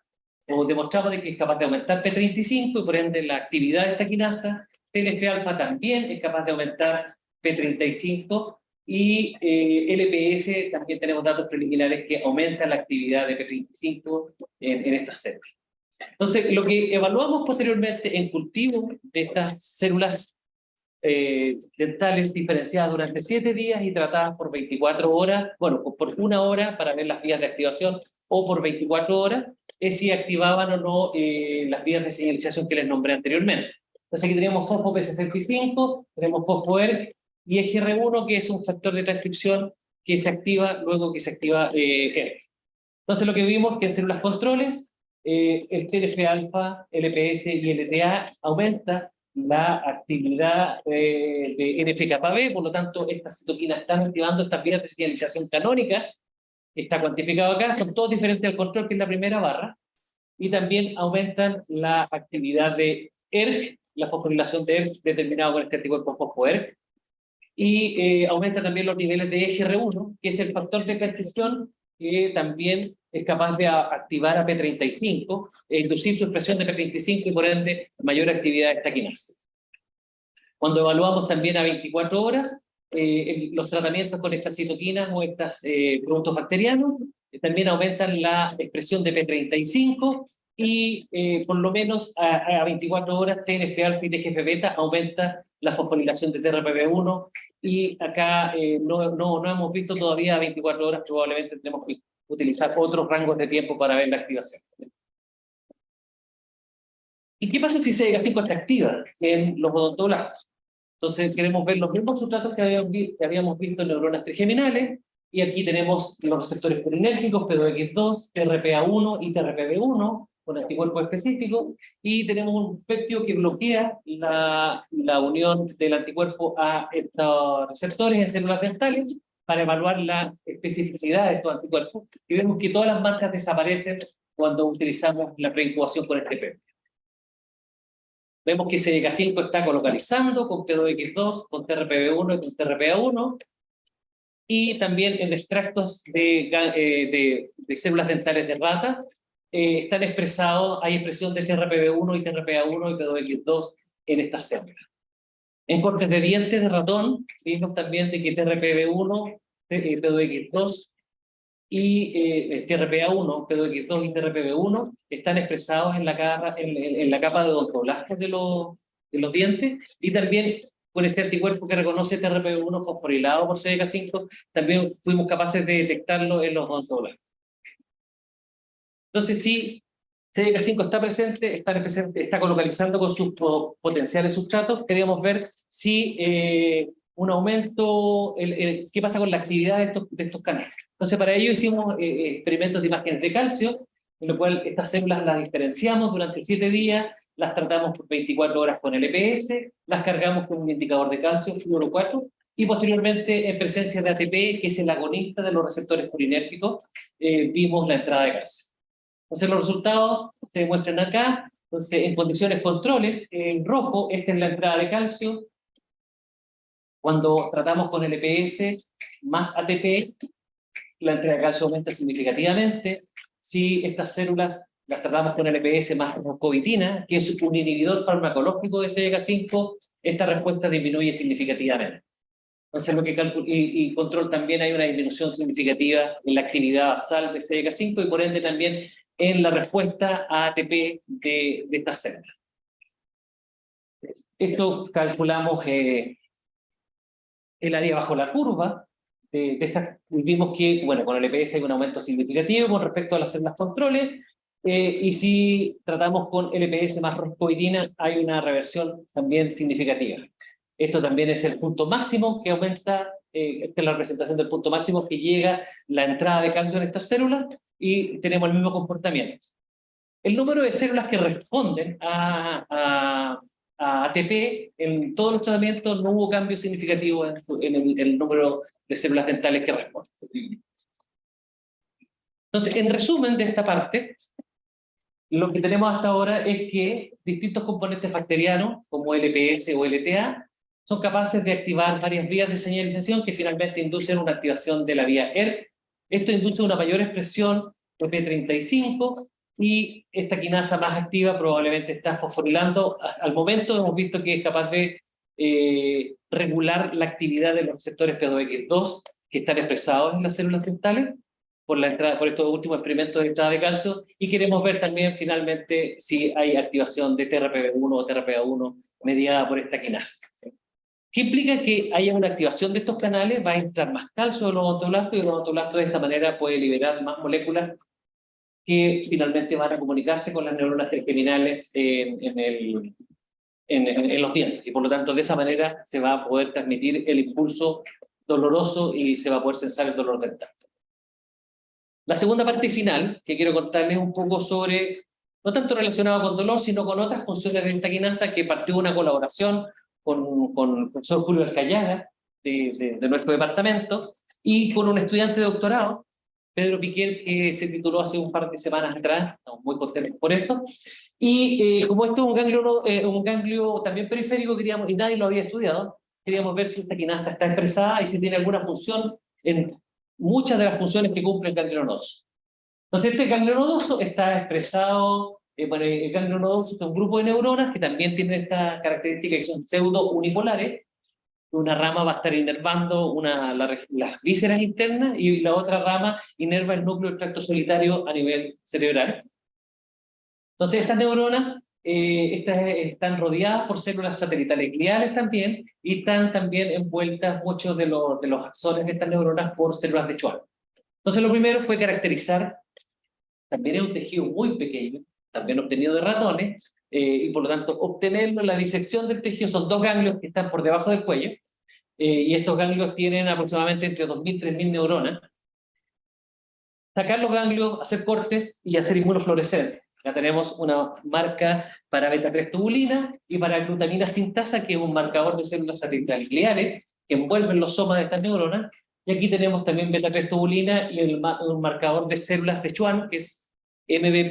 o demostramos de que es capaz de aumentar P35 y por ende la actividad de esta quinasa. TNF-alfa también es capaz de aumentar P35, y LPS también tenemos datos preliminares que aumentan la actividad de P35 en estas células. Entonces, lo que evaluamos posteriormente en cultivo de estas células dentales diferenciadas durante 7 días y tratadas por 24 horas, bueno, por 1 hora para ver las vías de activación, o por 24 horas, es si activaban o no las vías de señalización que les nombré anteriormente. Entonces aquí tenemos fosfo-P65, tenemos fosfo-ERK y EGR1, que es un factor de transcripción que se activa luego que se activa ERK. Entonces lo que vimos es que en células controles, el TNF-alfa, LPS y LTA aumenta la actividad de NF-κB, por lo tanto estas citoquinas están activando estas vías de señalización canónica, está cuantificado acá, son todos diferentes al control, que es la primera barra, y también aumentan la actividad de ERK, la fosforilación de ERK determinado con este anticuerpo fosfo-ERK, y aumenta también los niveles de EGR1, que es el factor de transcripción que también es capaz de activar a P35, e inducir su expresión de P35 y por ende mayor actividad de esta quinasa. Cuando evaluamos también a 24 horas, los tratamientos con estas citoquinas o estos productos bacterianos también aumentan la expresión de P35 y por lo menos a 24 horas TNF-alfa y TGF-beta aumenta la fosforilación de TRPV1 y acá no hemos visto todavía a 24 horas, probablemente tenemos que utilizar otros rangos de tiempo para ver la activación. ¿Y qué pasa si CDK5 está activa en los odontoblastos? Entonces queremos ver los mismos sustratos que habíamos visto en neuronas trigeminales, y aquí tenemos los receptores colinérgicos, P2X2, TRPA1 y TRPV1, con anticuerpos específicos, y tenemos un péptido que bloquea la unión del anticuerpo a estos receptores en células dentales para evaluar la especificidad de estos anticuerpos, y vemos que todas las marcas desaparecen cuando utilizamos la preincubación con este péptido. Vemos que CDK5 está colocalizando con P2X2, con TRPV1 y con TRPA1, y también en extractos de células dentales de rata están expresados, hay expresión de TRPV1 y TRPA1 y P2X2 en estas células. En cortes de dientes de ratón, vimos también de que TRPV1, P2X2 y TRPA1, P2X2 y TRPV1 están expresados en la capa de odontoblastos de los dientes, y también con este anticuerpo que reconoce TRPV1 fosforilado por CDK5, también fuimos capaces de detectarlo en los odontoblastos. Entonces, si CDK5 está presente, está colocalizando con sus potenciales sustratos, queríamos ver si un aumento, qué pasa con la actividad de estos canales. Entonces, para ello hicimos experimentos de imágenes de calcio, en lo cual estas células las diferenciamos durante 7 días, las tratamos por 24 horas con LPS, las cargamos con un indicador de calcio, fluoro 4, y posteriormente, en presencia de ATP, que es el agonista de los receptores colinérgicos, vimos la entrada de calcio. Entonces, los resultados se muestran acá. Entonces, en condiciones controles, en rojo, esta es la entrada de calcio. Cuando tratamos con LPS más ATP, la entrada de calcio aumenta significativamente. Si estas células las tratamos con LPS más roscovitina, que es un inhibidor farmacológico de CDK5, esta respuesta disminuye significativamente. Entonces, y control también hay una disminución significativa en la actividad basal de CDK5 y por ende también en la respuesta a ATP de estas células. Esto calculamos el área bajo la curva de estas, vimos que, bueno, con el EPS hay un aumento significativo con respecto a las células controles, y si tratamos con LPS más roscovidina hay una reversión también significativa. Esto también es el punto máximo que aumenta, esta es la representación del punto máximo que llega la entrada de calcio en estas células, y tenemos el mismo comportamiento. El número de células que responden a ATP, en todos los tratamientos no hubo cambio significativo en el número de células dentales que responden. Entonces, en resumen de esta parte, lo que tenemos hasta ahora es que distintos componentes bacterianos, como LPS o LTA, son capaces de activar varias vías de señalización que finalmente inducen una activación de la vía ERK. Esto induce una mayor expresión de P35, y esta quinasa más activa probablemente está fosforilando. Al momento hemos visto que es capaz de regular la actividad de los receptores P2X2 que están expresados en las células dentales por estos últimos experimentos de entrada de calcio, y queremos ver también finalmente si hay activación de TRPV1 o TRPA1 mediada por esta quinasa. ¿Qué implica? Que haya una activación de estos canales, va a entrar más calcio en los odontoblastos, y los odontoblastos de esta manera puede liberar más moléculas que finalmente van a comunicarse con las neuronas trigeminales en los dientes, y por lo tanto de esa manera se va a poder transmitir el impulso doloroso y se va a poder censar el dolor dental. La segunda parte final, que quiero contarles un poco sobre, no tanto relacionado con dolor, sino con otras funciones de esta quinasa, que partió una colaboración con el profesor Julio Alcayaga, de nuestro departamento, y con un estudiante de doctorado, Pedro Piquer, que se tituló hace un par de semanas atrás. Estamos muy contentos por eso. Y como esto es un ganglio también periférico, queríamos, y nadie lo había estudiado, queríamos ver si esta quinasa está expresada y si tiene alguna función en muchas de las funciones que cumple el ganglio nodoso. Entonces, este ganglio nodoso está expresado Bueno, el ganglio nodoso es un grupo de neuronas que también tienen esta característica que son pseudo unipolares. Una rama va a estar inervando las vísceras internas y la otra rama inerva el núcleo del tracto solitario a nivel cerebral. Entonces estas neuronas están rodeadas por células satelitales gliales también y están también envueltas muchos de los axones de estas neuronas por células de Schwann. Entonces lo primero fue caracterizar, también es un tejido muy pequeño, también obtenido de ratones, y por lo tanto obtenerlo en la disección del tejido son 2 ganglios que están por debajo del cuello, y estos ganglios tienen aproximadamente entre 2.000 y 3.000 neuronas. Sacar los ganglios, hacer cortes y hacer inmunofluorescencia. Ya tenemos una marca para beta-3 tubulina y para glutamina sintasa, que es un marcador de células satelitales gliales que envuelven los somas de estas neuronas. Y aquí tenemos también beta-3 tubulina y un marcador de células de Schwann, que es MBP,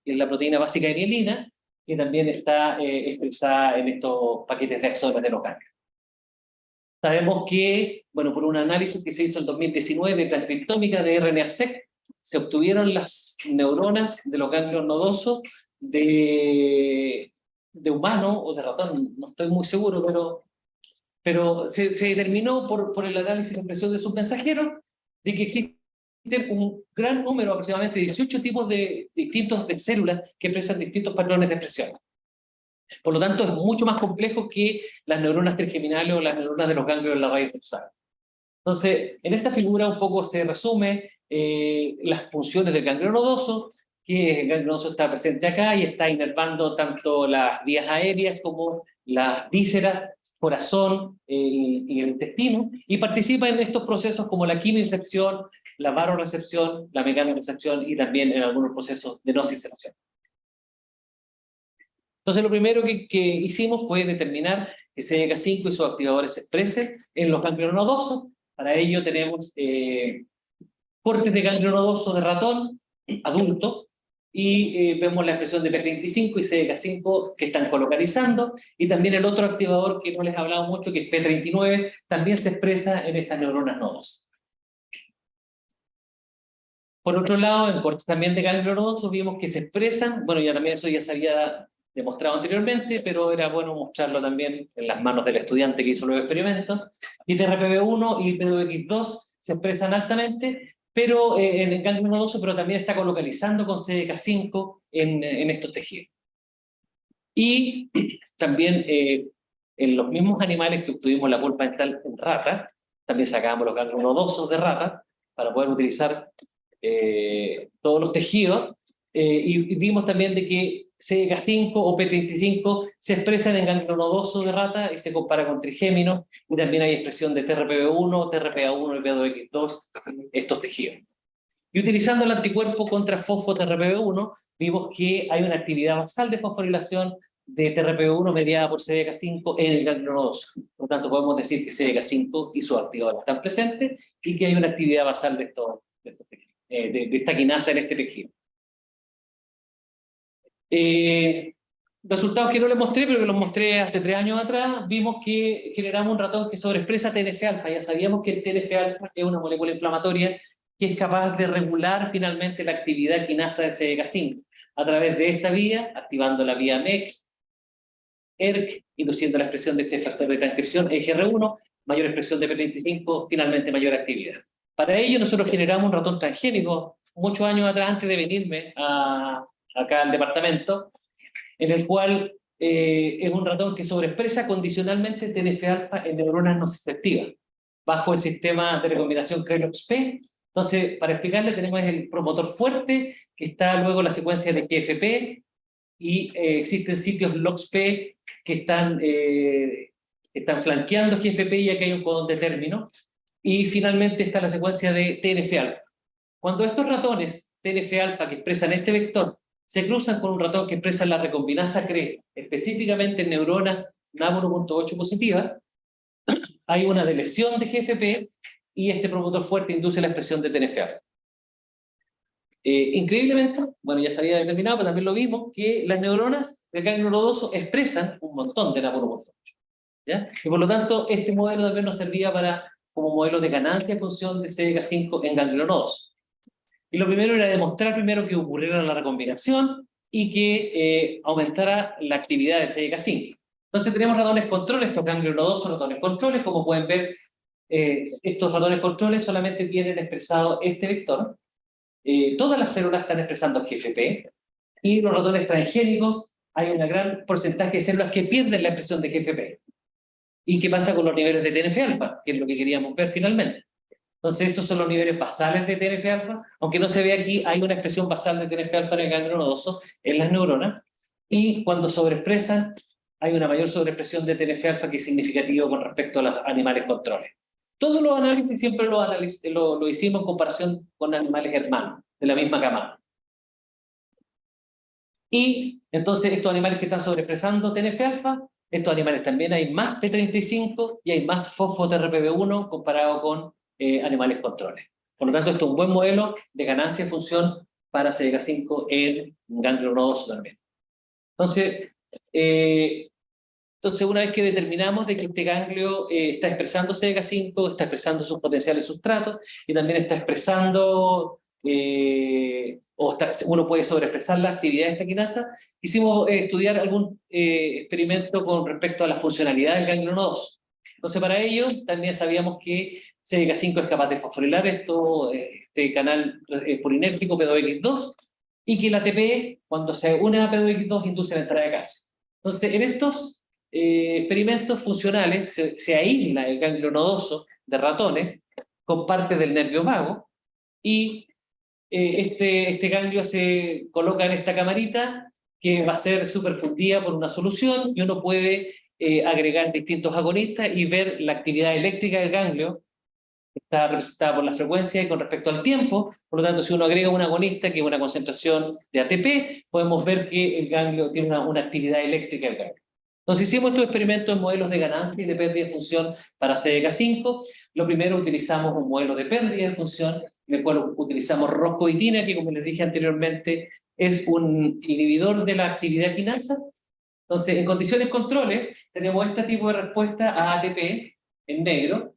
que es la proteína básica de mielina, que también está expresada en estos paquetes de axones de los ganglios. Sabemos que, bueno, por un análisis que se hizo en 2019 de transcriptómica de RNA-seq, se obtuvieron las neuronas de los ganglios nodosos de humano o de ratón, no estoy muy seguro, pero se determinó por el análisis de expresión de sus mensajeros de que existen un gran número, aproximadamente 18 tipos distintos de células que expresan distintos patrones de expresión. Por lo tanto, es mucho más complejo que las neuronas trigeminales o las neuronas de los ganglios de la raíz dorsal. Entonces, en esta figura un poco se resume las funciones del ganglio nodoso, que el ganglio nodoso está presente acá y está inervando tanto las vías aéreas como las vísceras, corazón y el intestino, y participa en estos procesos como la quimiorecepción, la varorecepción, la mecanorecepción y también en algunos procesos de nocicepción. Entonces lo primero que hicimos fue determinar que CDK5 y sus activadores se expresen en los ganglios nodosos. Para ello tenemos cortes de ganglio nodoso de ratón adulto y vemos la expresión de P35 y CDK5 que están colocalizando, y también el otro activador que no les he hablado mucho, que es P39, también se expresa en estas neuronas nodosas. Por otro lado, en cortes también de ganglio nodoso vimos que se expresan, bueno, ya también eso ya se había demostrado anteriormente, pero era bueno mostrarlo también en las manos del estudiante que hizo los experimentos, y TRPV1 y PDX2 se expresan altamente, pero en el ganglio nodoso, pero también está colocalizando con CDK5 en estos tejidos. Y también en los mismos animales que obtuvimos la pulpa dental en rata, también sacábamos los ganglios nodosos de rata para poder utilizar todos los tejidos, y vimos también de que CDK5 o P35 se expresan en ganglio nodoso de rata y se compara con trigéminos, y también hay expresión de TRPV1, TRPA1 y P2X2 en estos tejidos. Y utilizando el anticuerpo contra fosfo-TRPV1, vimos que hay una actividad basal de fosforilación de TRPV1 mediada por CDK5 en el ganglio nodoso. Por lo tanto, podemos decir que CDK5 y sus activadores están presentes y que hay una actividad basal de esta quinasa en este tejido. Resultados que no les mostré, pero que los mostré hace 3 años atrás, vimos que generamos un ratón que sobreexpresa TNF-alfa. Ya sabíamos que el TNF-alfa es una molécula inflamatoria que es capaz de regular finalmente la actividad quinasa de CDK5 a través de esta vía, activando la vía MEK, ERK, induciendo la expresión de este factor de transcripción EGR1, mayor expresión de P35, finalmente mayor actividad. Para ello nosotros generamos un ratón transgénico muchos años atrás, antes de venirme acá al departamento, en el cual es un ratón que sobreexpresa condicionalmente TNF-alfa en neuronas nociceptivas, bajo el sistema de recombinación Krelox-P. Entonces, para explicarle, tenemos el promotor fuerte, que está luego en la secuencia de GFP, y existen sitios LOXP que están flanqueando GFP, y aquí hay un codón de término, y finalmente está la secuencia de TNF-alfa. Cuando estos ratones TNF-alfa que expresan este vector se cruzan con un ratón que expresa la recombinasa CRE, específicamente en neuronas NAV1.8 positivas, hay una delesión de GFP y este promotor fuerte induce la expresión de TNF-alfa. Increíblemente, bueno, ya se había determinado, pero también lo vimos, que las neuronas del ganglio nodoso expresan un montón de NAV1.8. ¿Ya? Y por lo tanto, este modelo también nos servía como modelo de ganancia en función de CDK5 en ganglio nodoso. Y lo primero era demostrar primero que ocurriera la recombinación y que aumentara la actividad de CDK5. Entonces tenemos ratones controles, estos ganglios nodosos, ratones controles, como pueden ver, estos ratones controles solamente tienen expresado este vector. Todas las células están expresando GFP, y los ratones transgénicos hay un gran porcentaje de células que pierden la expresión de GFP. ¿Y qué pasa con los niveles de TNF-alfa? Que es lo que queríamos ver finalmente. Entonces estos son los niveles basales de TNF-alfa, aunque no se ve aquí, hay una expresión basal de TNF-alfa en el ganglio nodoso, en las neuronas, y cuando sobreexpresan, hay una mayor sobreexpresión de TNF-alfa que es significativo con respecto a los animales controles. Todos los análisis siempre lo hicimos en comparación con animales hermanos, de la misma camada. Y entonces estos animales que están sobreexpresando TNF-alfa, estos animales también hay más P35 y hay más fosfo-TRPV1 comparado con animales controles. Por lo tanto, esto es un buen modelo de ganancia de función para CDK5 en ganglio nodoso también. Entonces, una vez que determinamos de que este ganglio está expresando CDK5, está expresando sus potenciales sustratos y también está expresando, uno puede sobreexpresar la actividad de esta quinasa, quisimos estudiar algún experimento con respecto a la funcionalidad del ganglio nodoso. Entonces, para ello, también sabíamos que CDK5 es capaz de fosforilar este canal polinérgico P2X2 y que la ATP, cuando se une a P2X2, induce la entrada de calcio. Entonces, en estos experimentos funcionales se aísla el ganglio nodoso de ratones con parte del nervio vago y este ganglio se coloca en esta camarita que va a ser superfundida por una solución y uno puede agregar distintos agonistas y ver la actividad eléctrica del ganglio. Está representada por la frecuencia y con respecto al tiempo. Por lo tanto, si uno agrega un agonista, que es una concentración de ATP, podemos ver que el ganglio tiene una actividad eléctrica del ganglio. Entonces hicimos estos experimentos en modelos de ganancia y de pérdida de función para CDK5. Lo primero, utilizamos un modelo de pérdida de función, en el cual utilizamos roscoitina, que como les dije anteriormente, es un inhibidor de la actividad quinasa. Entonces, en condiciones controles, tenemos este tipo de respuesta a ATP en negro,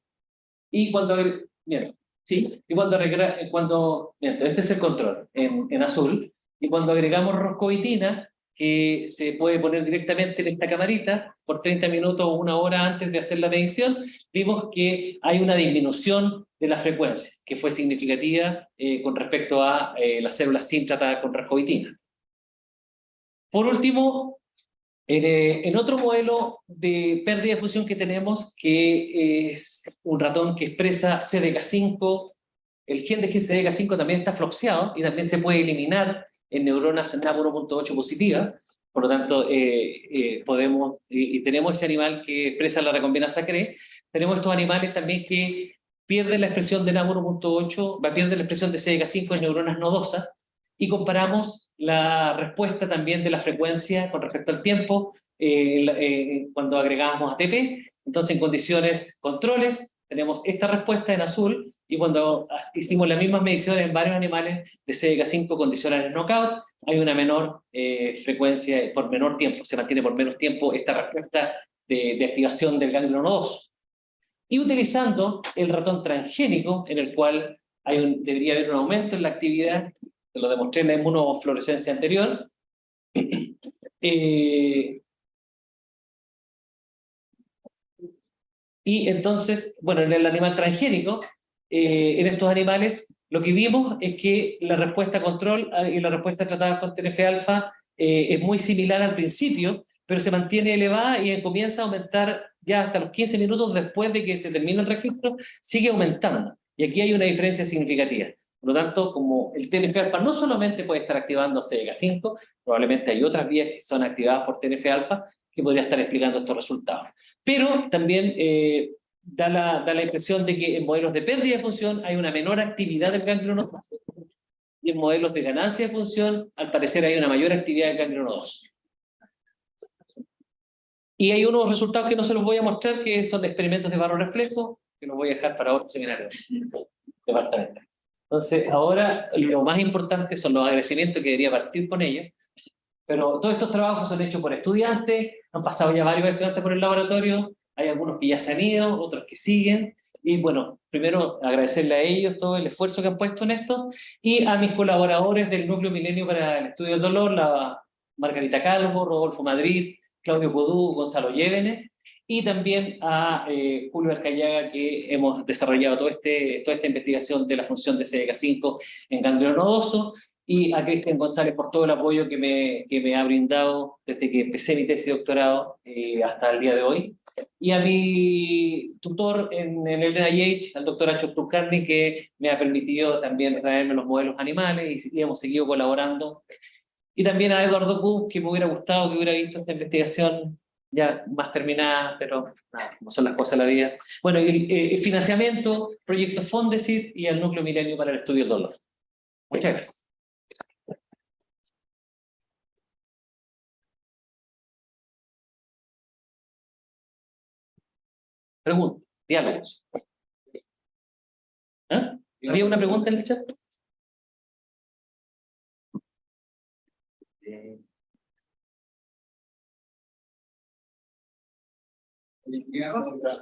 y cuando, mira, ¿sí? Y mira, este es el control en azul, y cuando agregamos roscoitina, que se puede poner directamente en esta camarita por 30 minutos o una hora antes de hacer la medición, vimos que hay una disminución de la frecuencia, que fue significativa con respecto a las células sin tratar con roscoitina. Por último, en otro modelo de pérdida de función que tenemos, que es un ratón que expresa CDK5, el gen de CDK5 también está floxeado y también se puede eliminar en neuronas NAP1.8 positivas, por lo tanto podemos, y tenemos ese animal que expresa la recombinasa CRE, tenemos estos animales también que pierden la expresión de NAP1.8, pierden la expresión de CDK5 en neuronas nodosas, y comparamos la respuesta también de la frecuencia con respecto al tiempo cuando agregamos ATP. Entonces, en condiciones controles, tenemos esta respuesta en azul, y cuando hicimos las mismas mediciones en varios animales de CDK5 condicionales knockout, hay una menor frecuencia por menor tiempo, se mantiene por menos tiempo esta respuesta de activación del ganglio nodoso. Y utilizando el ratón transgénico, en el cual debería haber un aumento en la actividad, lo demostré en la inmunofluorescencia anterior. Y entonces, bueno, en el animal transgénico, en estos animales, lo que vimos es que la respuesta control y la respuesta tratada con TNF-alfa es muy similar al principio, pero se mantiene elevada y comienza a aumentar ya hasta los 15 minutos después de que se termine el registro, sigue aumentando. Y aquí hay una diferencia significativa. Por lo tanto, como el TNF-alfa no solamente puede estar activando CDK5, probablemente hay otras vías que son activadas por TNF-alfa que podría estar explicando estos resultados. Pero también da la impresión de que en modelos de pérdida de función hay una menor actividad del ganglio nodoso, y en modelos de ganancia de función, al parecer hay una mayor actividad del ganglio nodoso. Y hay unos resultados que no se los voy a mostrar, que son de experimentos de barro reflejo, que los voy a dejar para otro seminario departamental. Entonces, ahora lo más importante son los agradecimientos, que debería partir con ellos. Pero todos estos trabajos son hechos por estudiantes, han pasado ya varios estudiantes por el laboratorio, hay algunos que ya se han ido, otros que siguen, y bueno, primero agradecerle a ellos todo el esfuerzo que han puesto en esto, y a mis colaboradores del Núcleo Milenio para el Estudio del Dolor, la Margarita Calvo, Rodolfo Madrid, Claudio Codú, Gonzalo Llévenes, y también a Julio Arcayaga, que hemos desarrollado toda esta investigación de la función de CDK5 en ganglio nodoso, y a Cristian González por todo el apoyo que me ha brindado desde que empecé mi tesis de doctorado hasta el día de hoy. Y a mi tutor en el NIH, al doctor Ashok Kulkarni, que me ha permitido también traerme los modelos animales y hemos seguido colaborando. Y también a Eduardo Kuhn, que me hubiera gustado que hubiera visto esta investigación ya más terminada, pero nada, como son las cosas de la vida. Bueno, el financiamiento, proyecto Fondesit y el Núcleo Milenio para el Estudio del Dolor. Muchas gracias. Preguntas, diálogos. ¿Ah? ¿Había una pregunta en el chat?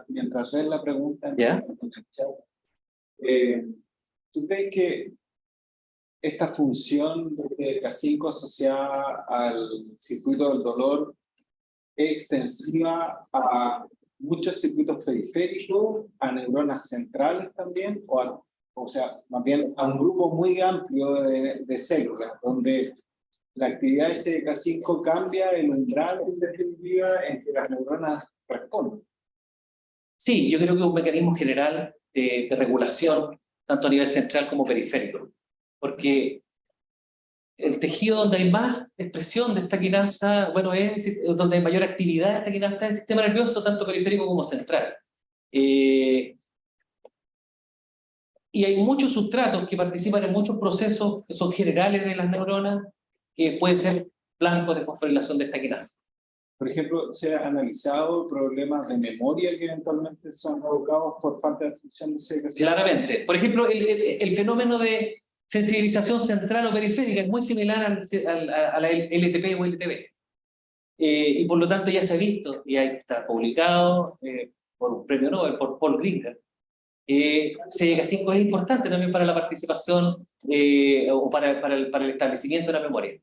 Mientras ves la pregunta, ¿Ya? ¿Tú crees que esta función de K5 asociada al circuito del dolor es extensiva a muchos circuitos periféricos, a neuronas centrales también, o sea, más bien a un grupo muy amplio de células, donde la actividad de CDK5 cambia el umbral en definitiva en que las neuronas responden? Sí, yo creo que es un mecanismo general de regulación, tanto a nivel central como periférico, porque el tejido donde hay más expresión de esta quinasa, bueno, es donde hay mayor actividad de esta quinasa es el sistema nervioso, tanto periférico como central. Y hay muchos sustratos que participan en muchos procesos que son generales de las neuronas, que pueden ser blancos de fosforilación de esta quinasa. Por ejemplo, ¿se han analizado problemas de memoria que eventualmente son provocados por falta de función de CDK5? Claramente. Por ejemplo, el fenómeno de sensibilización central o periférica es muy similar a la LTP o LTB. Y por lo tanto ya se ha visto, y ahí está publicado por un premio Nobel, por Paul Gringer. CDK5 es importante también para la participación o para el establecimiento de la memoria.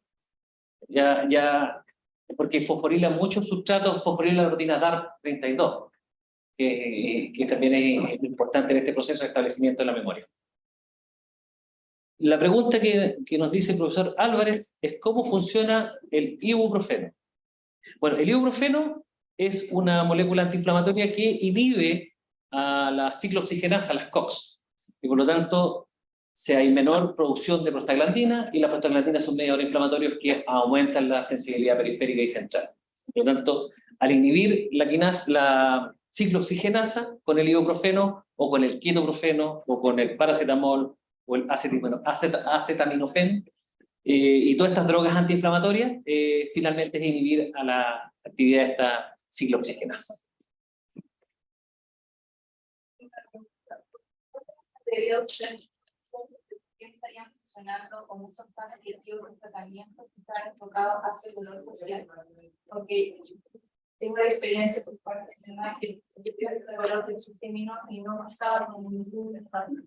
Porque fosforila muchos sustratos, fosforila la proteína DARP32, que también es importante en este proceso de establecimiento de la memoria. La pregunta que nos dice el profesor Álvarez es cómo funciona el ibuprofeno. Bueno, el ibuprofeno es una molécula antiinflamatoria que inhibe a la ciclooxigenasa, a las COX, y por lo tanto hay menor producción de prostaglandina, y las prostaglandinas son mediadores inflamatorios que aumentan la sensibilidad periférica y central. Por lo tanto, al inhibir la ciclooxigenasa con el ibuprofeno, o con el ketoprofeno, o con el paracetamol, o el acetaminofén, y todas estas drogas antiinflamatorias, finalmente es inhibir a la actividad de esta ciclooxigenasa. Estarían funcionando como son tan efectivos los tratamientos que están enfocados hacia el dolor facial, porque tengo una experiencia por parte de mi mamá que yo el dolor de trigémino y no pasaba con ningún efecto.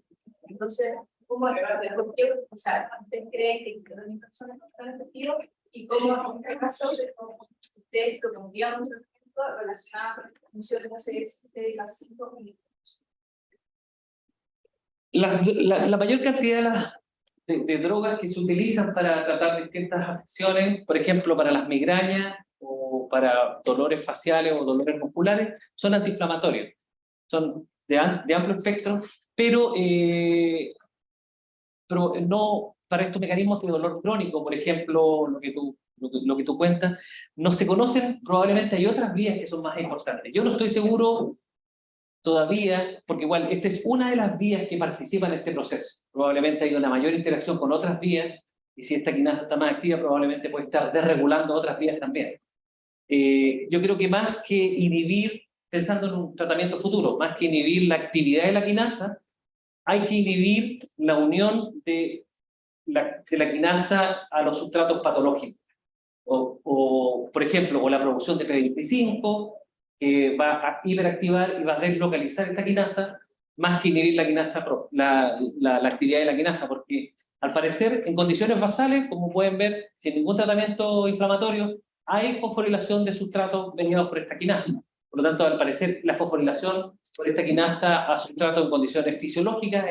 Entonces, ¿por qué? O sea, ¿ustedes creen que el tratamiento son efectivos? Y cómo en este caso ustedes promovían un tratamiento relacionado con las funciones de las 5 minutos? La mayor cantidad de drogas que se utilizan para tratar distintas afecciones, por ejemplo, para las migrañas o para dolores faciales o dolores musculares, son antiinflamatorios. Son de amplio espectro, pero no para estos mecanismos de dolor crónico, por ejemplo, lo que tú cuentas, no se conocen, probablemente hay otras vías que son más importantes. Yo no estoy seguro todavía, porque igual esta es una de las vías que participa en este proceso. Probablemente hay una mayor interacción con otras vías, y si esta quinasa está más activa, probablemente puede estar desregulando otras vías también. Yo creo que más que inhibir, pensando en un tratamiento futuro, más que inhibir la actividad de la quinasa, hay que inhibir la unión de la quinasa a los sustratos patológicos. Por ejemplo, o la producción de P25, que va a hiperactivar y va a deslocalizar esta quinasa, más que inhibir la quinasa, la actividad de la quinasa, porque Al parecer, en condiciones basales, como pueden ver, sin ningún tratamiento inflamatorio, hay fosforilación de sustratos mediados por esta quinasa. Por lo tanto, al parecer, la fosforilación por esta quinasa a sustratos en condiciones fisiológicas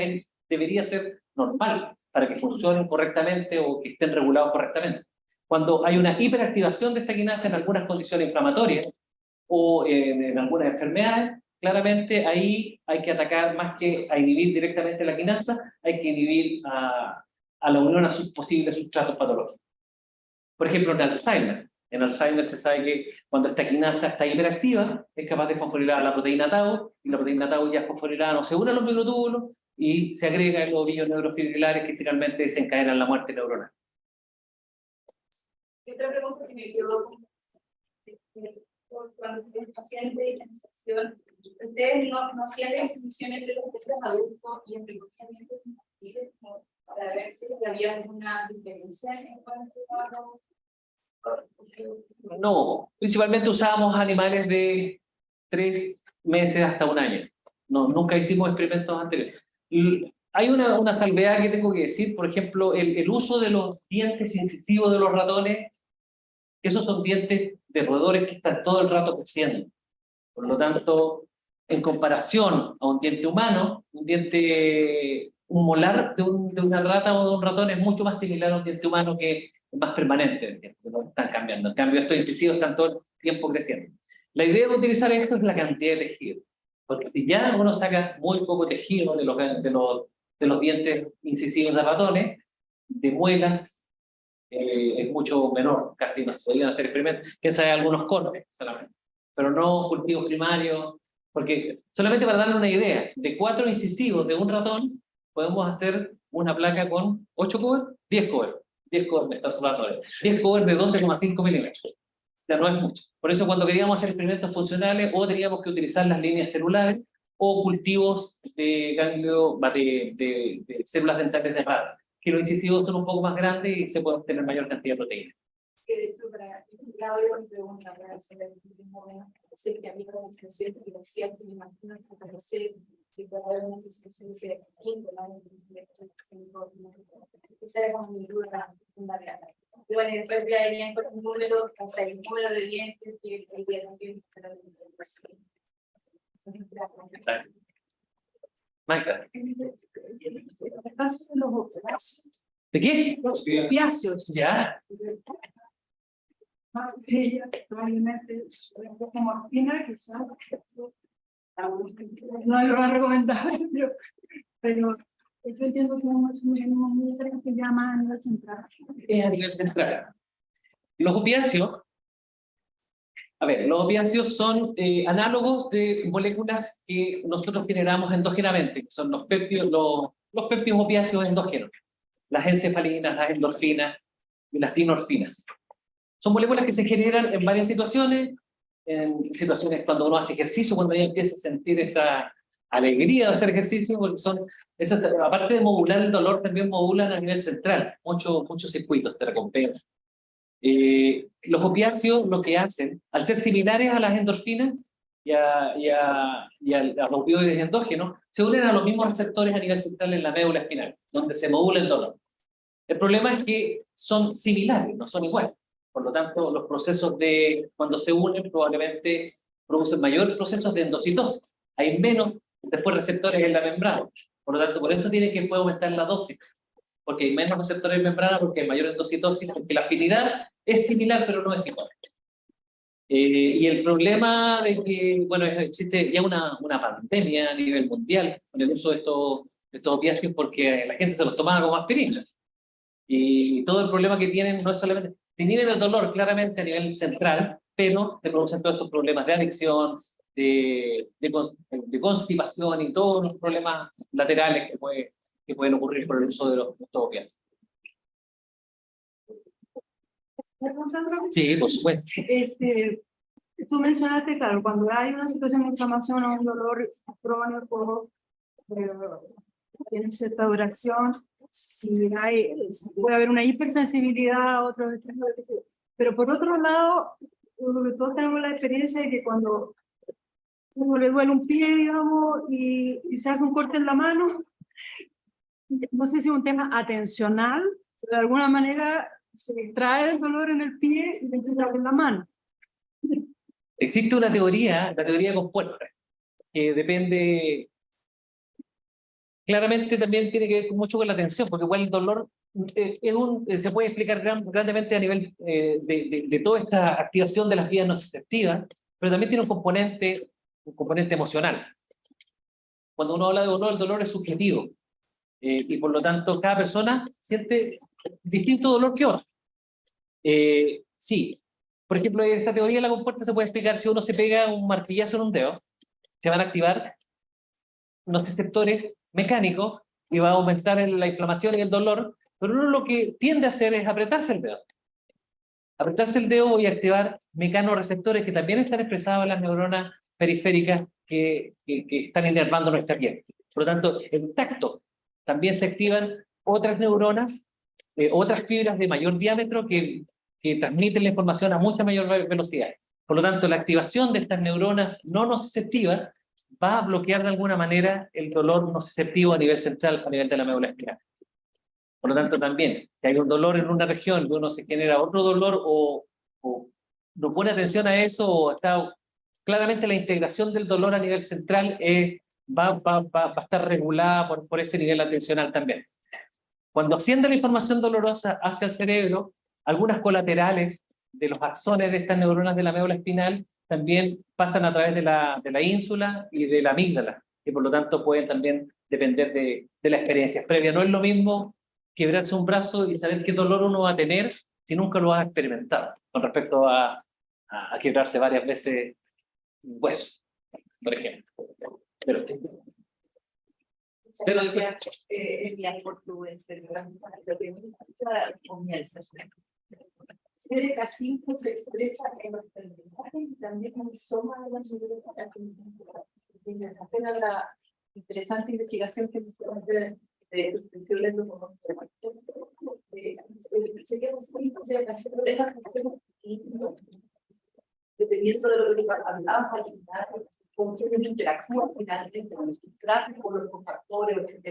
debería ser normal para que funcionen correctamente o que estén regulados correctamente. Cuando hay una hiperactivación de esta quinasa en algunas condiciones inflamatorias o en algunas enfermedades, claramente ahí hay que atacar más que a inhibir directamente la quinasa, hay que inhibir a la unión a sus posibles sustratos patológicos. Por ejemplo, en Alzheimer. En Alzheimer se sabe que cuando esta quinasa está hiperactiva, es capaz de fosforilar la proteína tau, y la proteína tau ya fosforilada no se une a los microtúbulos y se agrega a los ovillos neurofibrilares que finalmente desencadenan la muerte neuronal. Y otra pregunta que me quedó cuando el paciente de iniciación, ustedes no hacían la distinción entre los pacientes adultos y entre los pacientes infantiles para ver si había alguna diferencia en cuanto a los... No, principalmente usábamos animales de 3 meses hasta 1 año. No, nunca hicimos experimentos anteriores. Hay una salvedad que tengo que decir, por ejemplo, el uso de los dientes incisivos de los ratones, esos son dientes de roedores que están todo el rato creciendo. Por lo tanto, en comparación a un diente humano, un molar de una rata o de un ratón es mucho más similar a un diente humano que es más permanente, que no están cambiando. En cambio, estos incisivos están todo el tiempo creciendo. La idea de utilizar esto es la cantidad de tejido. Porque si ya uno saca muy poco tejido de los dientes incisivos de ratones, de muelas, es mucho menor, casi no se podían hacer experimentos, que hay algunos cortes solamente, pero no cultivos primarios, porque solamente para darle una idea, de 4 incisivos de un ratón, podemos hacer una placa con 8 covers, 10 covers, 10 covers, me está sonando, 10 covers de 12,5 milímetros. Ya no es mucho. Por eso cuando queríamos hacer experimentos funcionales, o teníamos que utilizar las líneas celulares, o cultivos de ganglio, de células dentales de rata, que los incisivos son un poco más grandes y se puede obtener mayor cantidad de proteínas. Que de hecho, para Claudio, pregunta para hacer el último momento, sé que a mí como discusión que decía que me imagino que para hacer que pueda haber una discusión de ser ¿no? Esa era como mi duda fundamental. Y bueno, después ya venían con un número, o sea, el número de dientes que el día también para la investigación. Magda. El caso de los opiáceos. ¿De qué? Los opiáceos. Ya. Ella probablemente un poco morfina, quizás. No es lo más recomendable, pero yo entiendo que es un que llama a nivel central. Es a nivel central. Los opiáceos, los opiáceos son análogos de moléculas que nosotros generamos endógenamente, que son los péptidos opiáceos endógenos, las encefalinas, las endorfinas y las dinorfinas. Son moléculas que se generan en varias situaciones, en situaciones cuando uno hace ejercicio, cuando ya empieza a sentir esa alegría de hacer ejercicio, porque esas, aparte de modular el dolor, también modulan a nivel central, muchos circuitos de recompensa. Los opiáceos lo que hacen, al ser similares a las endorfinas y a los opioides endógenos, se unen a los mismos receptores a nivel central en la médula espinal, donde se modula el dolor. El problema es que son similares, no son iguales. Por lo tanto, los procesos cuando se unen probablemente producen mayores procesos de endocitosis. Hay menos después receptores en la membrana. Por lo tanto, por eso tiene que puede aumentar la dosis. Porque hay menos receptores en membrana, porque hay mayor endocitosis, porque la afinidad es similar, pero no es igual. Y el problema de que, bueno, existe ya una pandemia a nivel mundial con el uso de estos opiáceos, porque la gente se los tomaba como aspirinas. Y todo el problema que tienen no es solamente... Te inhiben el dolor claramente a nivel central, pero te producen todos estos problemas de adicción, de constipación y todos los problemas laterales que pueden ocurrir por el uso de estos opiáceos. Sí, por supuesto. Tú mencionaste, claro, cuando hay una situación de inflamación o un dolor crónico, tiene cierta duración, puede haber una hipersensibilidad a otros estímulos. Pero por otro lado, todos tenemos la experiencia de que cuando uno le duele un pie, digamos, y se hace un corte en la mano, no sé si es un tema atencional, pero de alguna manera se trae el dolor en el pie y le empieza en la mano. Existe una teoría, la teoría compuesta, que depende, claramente también tiene que ver mucho con la atención, porque igual el dolor se puede explicar grandemente a nivel de toda esta activación de las vías nociceptivas, pero también tiene un componente emocional. Cuando uno habla de dolor, el dolor es subjetivo, y por lo tanto cada persona siente distinto dolor que otro. Sí, por ejemplo, en esta teoría de la compuerta se puede explicar si uno se pega un martillazo en un dedo, se van a activar unos receptores mecánicos y va a aumentar la inflamación y el dolor, pero uno lo que tiende a hacer es apretarse el dedo. Apretarse el dedo y activar mecanorreceptores que también están expresados en las neuronas periféricas que están inervando nuestra piel. Por lo tanto, en tacto también se activan otras neuronas, otras fibras de mayor diámetro que transmiten la información a mucha mayor velocidad. Por lo tanto, la activación de estas neuronas no nociceptivas va a bloquear de alguna manera el dolor nociceptivo a nivel central, a nivel de la médula espinal. Por lo tanto, también, si hay un dolor en una región y uno se genera otro dolor o no pone atención a eso, o está claramente la integración del dolor a nivel central va a estar regulada por ese nivel atencional también. Cuando asciende la información dolorosa hacia el cerebro, algunas colaterales de los axones de estas neuronas de la médula espinal también pasan a través de la ínsula y de la amígdala, y por lo tanto pueden también depender de las experiencias previas. No es lo mismo quebrarse un brazo y saber qué dolor uno va a tener si nunca lo ha experimentado, con respecto a quebrarse varias veces un hueso, por ejemplo. Pero Gracias, Elian, por tu intervención. Lo que comienza. CDK5 se expresa en los terminales y también en el soma de la neurona. Apenas la interesante investigación que hicieron de dependiendo de lo que hablamos al final, con quienes interactúan finalmente con los tráficos, con los cofactores, porque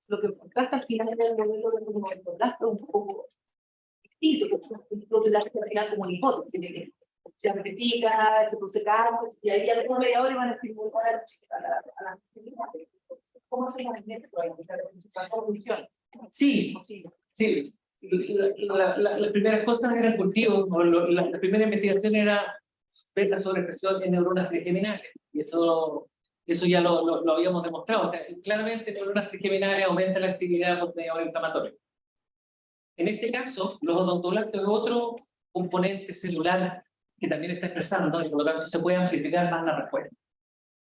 lo que contrasta al final es el modelo de como el contraste un poco distinto, que es lo de la realidad como una hipótesis, que se amplifica, se produce cambios, y ahí a la media hora van a estimular a la ¿cómo se llama esto? ¿Cómo funciona? sí, sí. Las primeras cosas eran cultivos, la primera investigación era ver la sobreexpresión en neuronas trigeminales, y eso ya lo habíamos demostrado. O sea, claramente neuronas trigeminales aumentan la actividad por medio inflamatorio. En este caso, los odontoblastos es otro componente celular que también está expresando, y por lo tanto se puede amplificar más la respuesta.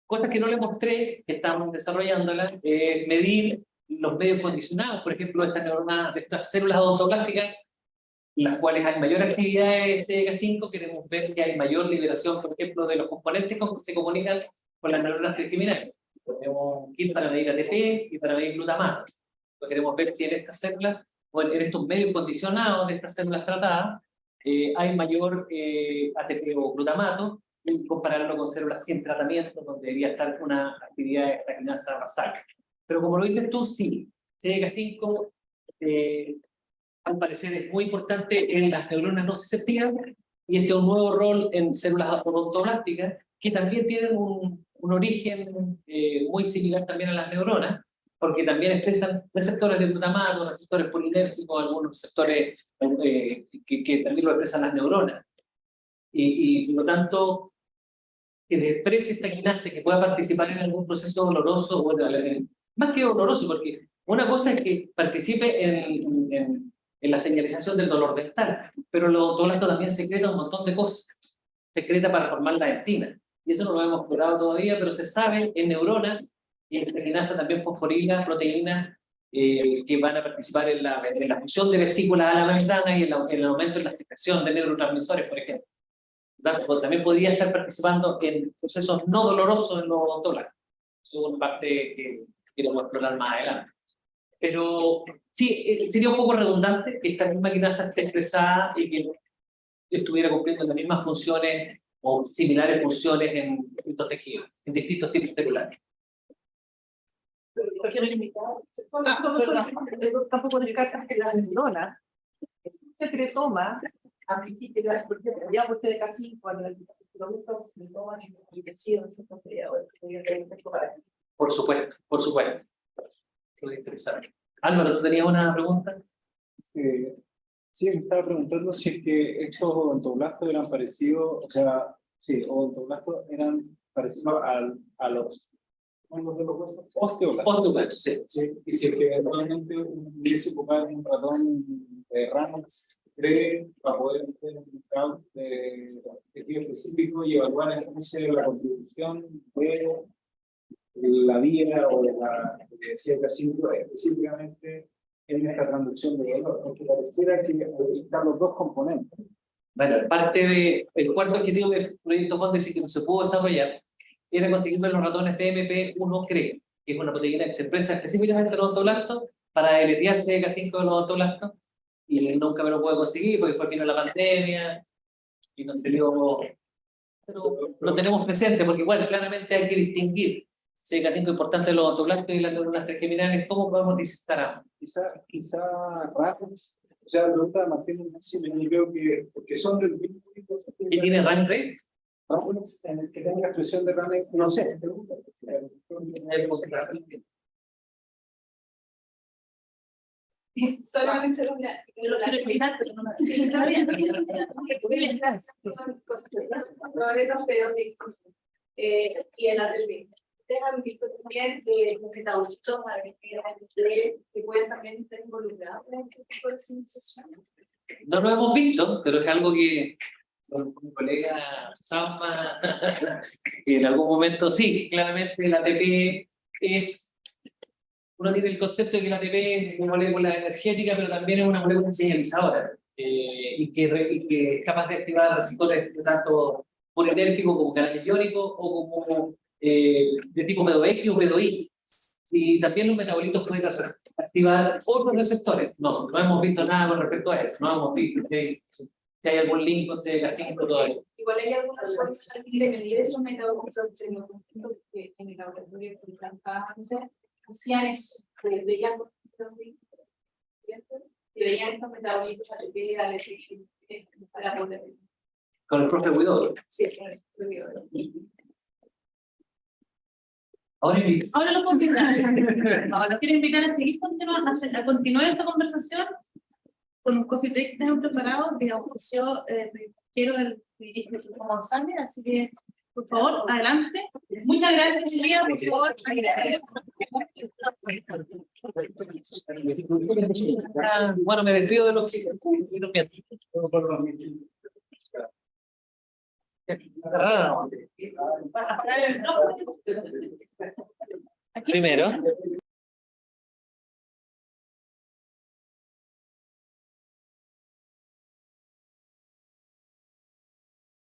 Cosas que no le mostré, que estamos desarrollándolas, medir los medios condicionados, por ejemplo, de estas neuronas, de estas células odontoblásticas, las cuales hay mayor actividad de CDK5, queremos ver que hay mayor liberación, por ejemplo, de los componentes que se comunican con las neuronas trigeminales. Tenemos kit para medir ATP y para medir glutamato. Queremos ver si en estas células, o en estos medios condicionados de estas células tratadas, hay mayor ATP o glutamato, y compararlo con células sin tratamiento, donde debería estar una actividad de esta quinasa basal. Pero como lo dices tú, sí, CDK5 al parecer es muy importante en las neuronas nociceptivas, y este es un nuevo rol en células odontoblásticas que también tienen un origen muy similar también a las neuronas, porque también expresan receptores de glutamato, receptores polinérgicos, algunos receptores que también lo expresan las neuronas. Y por lo tanto, que exprese esta quinasa, que pueda participar en algún proceso doloroso, bueno, más que doloroso, porque una cosa es que participe en la señalización del dolor dental, pero el odontoblasto también secreta un montón de cosas. Secreta para formar la dentina, y eso no lo hemos explorado todavía, pero se sabe en neuronas y en esta quinasa también fosforila, proteínas que van a participar en la función de vesículas a la membrana y en el aumento de la secreción de neurotransmisores, por ejemplo. También podría estar participando en procesos no dolorosos en los odontólatras. Es una parte que queremos explorar más adelante. Pero sí, sería un poco redundante que esta misma quinasa esté expresada y que estuviera cumpliendo las mismas funciones o similares funciones en distintos tejidos, en distintos tipos celulares. Tampoco descartas que la neurona se retoma a principio de la ya por ser casi cuando el producto se retoma y crecido en ciertos periodos. Por supuesto, por supuesto. Muy interesante. Álvaro, ¿tú tenías una pregunta? Sí, me estaba preguntando si es que estos odontoblastos eran parecidos, o sea, sí, odontoblastos eran parecidos a los hongos de los huesos, osteoblastos. Osteoblastos, sí. Sí, y si es que eventualmente hubiese ocupado un ratón de Ramos, cree, para poder hacer un count de tejido específico y evaluar entonces la contribución de la vía o de la CK5 específicamente en esta transducción de dolor, porque pareciera que están los dos componentes. Bueno, parte del cuarto objetivo del proyecto Fondesit que no se pudo desarrollar era conseguirme los ratones TMP1 CRE, que es una proteína que se expresa específicamente en los odontoblastos para deletear CK5 de los odontoblastos, y nunca me lo puedo conseguir porque después vino la pandemia y nos dio, pero lo tenemos presente porque igual claramente hay que distinguir CK5 importante de los odontoblastos y las neuronas trigeminales. ¿Cómo podemos distinguir? Quizá Ramos, o sea, la pregunta de Martín Máximo, yo creo que porque son del mismo tipo de ¿Qué tiene RANRE? Ramos, en el que tenga expresión de Ramos, no sé, pregunta. Solamente una. Lo quiero explicar, pero no me Los periódicos y el ADP. Ustedes han visto también los metabolitos que pueden también estar involucrados en este tipo de sintetización. No lo hemos visto, pero es algo que con mi colega Sama, que en algún momento sí, claramente la ATP es, uno tiene el concepto de que la ATP es una molécula energética, pero también es una molécula señalizadora, y que es capaz de activar receptores tanto polinérgicos como canales iónicos o como de tipo PDX o PDI. Y también los metabolitos pueden activar otros receptores. No hemos visto nada con respecto a eso. No hemos visto si hay algún link con CK5 todavía. Igual hay algunas cosas de medir esos metabolitos que en el laboratorio de cáncer hacían eso, veían estos metabolitos para poder. Con el profe Huidobro. Sí, con el profe. Ahora lo puedo invitar. No, lo quiero invitar a seguir a continuar esta conversación con un coffee break que tenemos preparado que ofreció quiero el ministro González, así que por favor, adelante. Muchas gracias, Silvia, por favor. Bueno, me despido de los chicos. Primero.